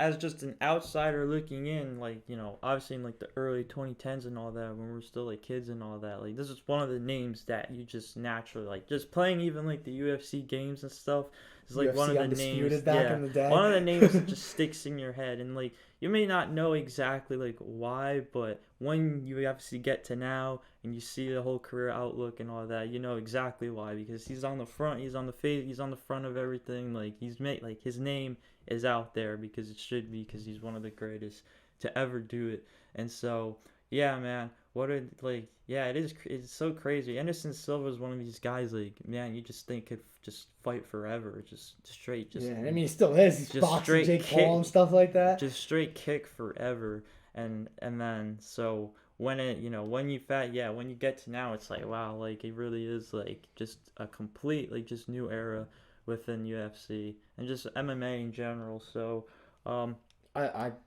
as just an outsider looking in, like, obviously in like the early 2010s and all that, when we were still like kids and all that, like this is one of the names that you just naturally like, just playing even like the UFC games and stuff is like UFC one of the names. Back in the day. One of the names that just sticks in your head, and like you may not know exactly like why, but when you obviously get to now and you see the whole career outlook and all that, you know exactly why, because he's on the front, he's on the face, he's on the front of everything. Like he's made, like his name is out there because it should be, because he's one of the greatest to ever do it. And so yeah, man, it's so crazy. Anderson Silva is one of these guys, like, man, you just think could just fight forever, just straight, I mean, he still is. He's boxing Jake Paul and stuff like that. Just straight kick forever, and then so when when you get to now, it's like, wow, like it really is like just a complete like just new era within UFC and just MMA in general. So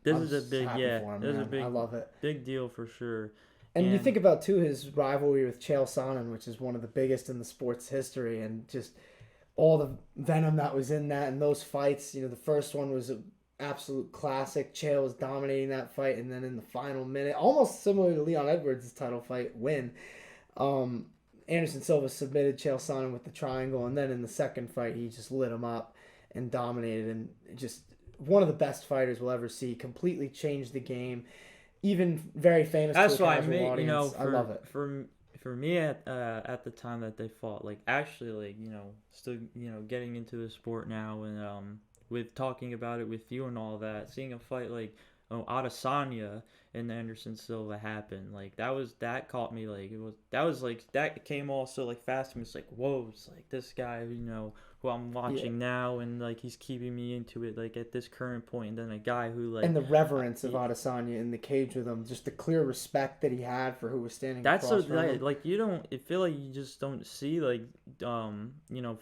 this is a big I love it. Big deal for sure. And you think about too his rivalry with Chael Sonnen, which is one of the biggest in the sport's history, and just all the venom that was in that and those fights. The first one was an absolute classic. Chael was dominating that fight, and then in the final minute, almost similar to Leon Edwards' title fight win, Anderson Silva submitted Chael Sonnen with the triangle, and then in the second fight, he just lit him up and dominated, and just one of the best fighters we'll ever see. Completely changed the game, even very famous. That's to a why casual audience. I love it. For me at the time that they fought, like actually like still getting into the sport now, and with talking about it with you and all that, seeing a fight like Adesanya and Anderson Silva happen, like that caught me, like that came also like fast to me. It's like, whoa, it's like this guy who I'm watching now, and like he's keeping me into it like at this current point, and then a guy who like, and the reverence of Adesanya in the cage with him, just the clear respect that he had for who was standing across from him. Like I feel like you just don't see like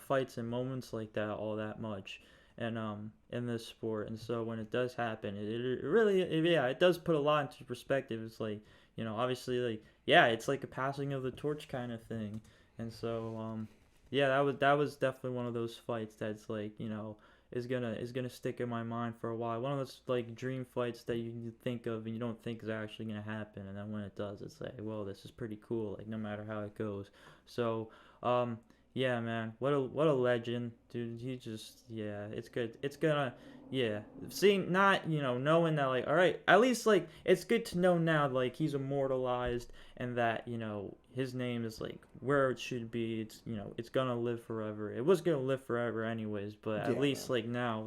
fights and moments like that all that much, and in this sport. And so when it does happen, it really it does put a lot into perspective. It's like obviously like it's like a passing of the torch kind of thing. And so that was definitely one of those fights that's like is gonna stick in my mind for a while. One of those like dream fights that you think of and you don't think is actually gonna happen, and then when it does, it's like, well, this is pretty cool, like no matter how it goes. So yeah, man, what a legend, dude. He just it's good. It's gonna seeing not knowing that, like, all right, at least like it's good to know now, like he's immortalized, and that his name is like where it should be. It's it's gonna live forever. It was gonna live forever anyways, but at least like now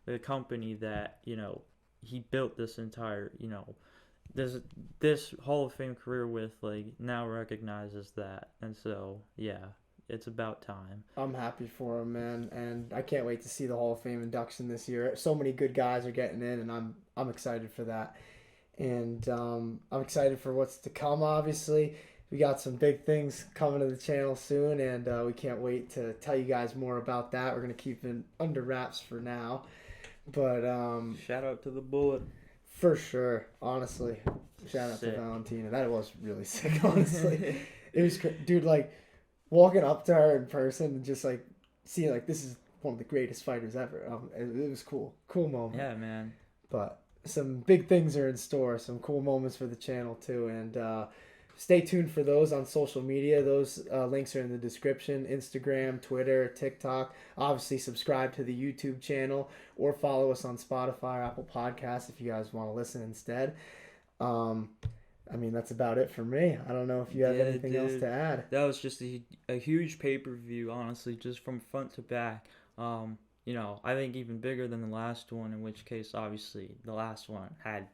the company that he built this entire this Hall of Fame career with, like, now recognizes that. And so it's about time. I'm happy for him, man, and I can't wait to see the Hall of Fame induction this year. So many good guys are getting in, and I'm excited for that. And I'm excited for what's to come, obviously. We got some big things coming to the channel soon, and we can't wait to tell you guys more about that. We're going to keep it under wraps for now. But shout out to the Bullet. For sure, honestly. Shout out Sick. to Valentina. That was really sick, honestly. It was, dude, like, walking up to her in person and just, like, seeing, like, this is one of the greatest fighters ever. It was cool. Cool moment. Yeah, man. But some big things are in store. Some cool moments for the channel, too. And stay tuned for those on social media. Those links are in the description. Instagram, Twitter, TikTok. Obviously, subscribe to the YouTube channel or follow us on Spotify or Apple Podcasts if you guys want to listen instead. I mean, that's about it for me. I don't know if you have anything else to add. That was just a huge pay-per-view, honestly, just from front to back. You know, I think even bigger than the last one, in which case, obviously, the last one had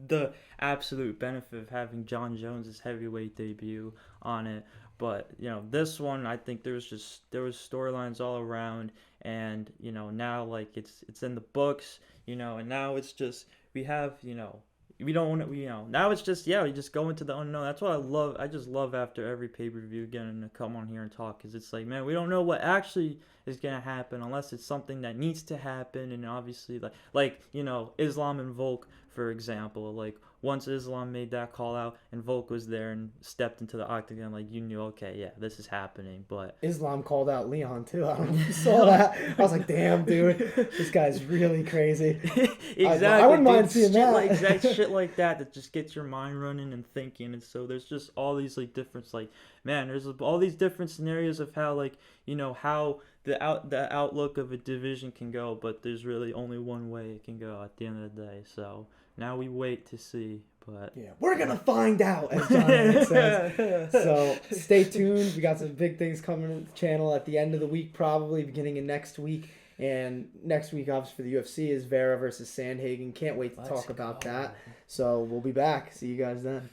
the absolute benefit of having John Jones' heavyweight debut on it. But, you know, this one, I think there was storylines all around, and, you know, now, like, it's in the books, you know, and now it's just, we have, you know, we don't want to, you know, now it's just, we just go into the unknown. That's what I love. I just love after every pay-per-view getting to come on here and talk, because it's like, man, we don't know what actually is going to happen unless it's something that needs to happen. And obviously, like you know, Islam and Volk, for example, like, once Islam made that call out and Volk was there and stepped into the octagon, like, you knew, okay, yeah, this is happening. But Islam called out Leon too. I don't know if you saw that. I was like, damn, dude, this guy's really crazy. Exactly. I wouldn't mind seeing that. Shit like that just gets your mind running and thinking. And so there's just all these, like, different, like, man, there's all these different scenarios of how, like, you know, how the outlook of a division can go, but there's really only one way it can go at the end of the day. So now we wait to see. But yeah, we're gonna find out, as John says. So stay tuned. We got some big things coming to the channel at the end of the week, probably beginning of next week. And next week, obviously, for the UFC is Vera versus Sandhagen. Can't wait to talk about that. So we'll be back. See you guys then.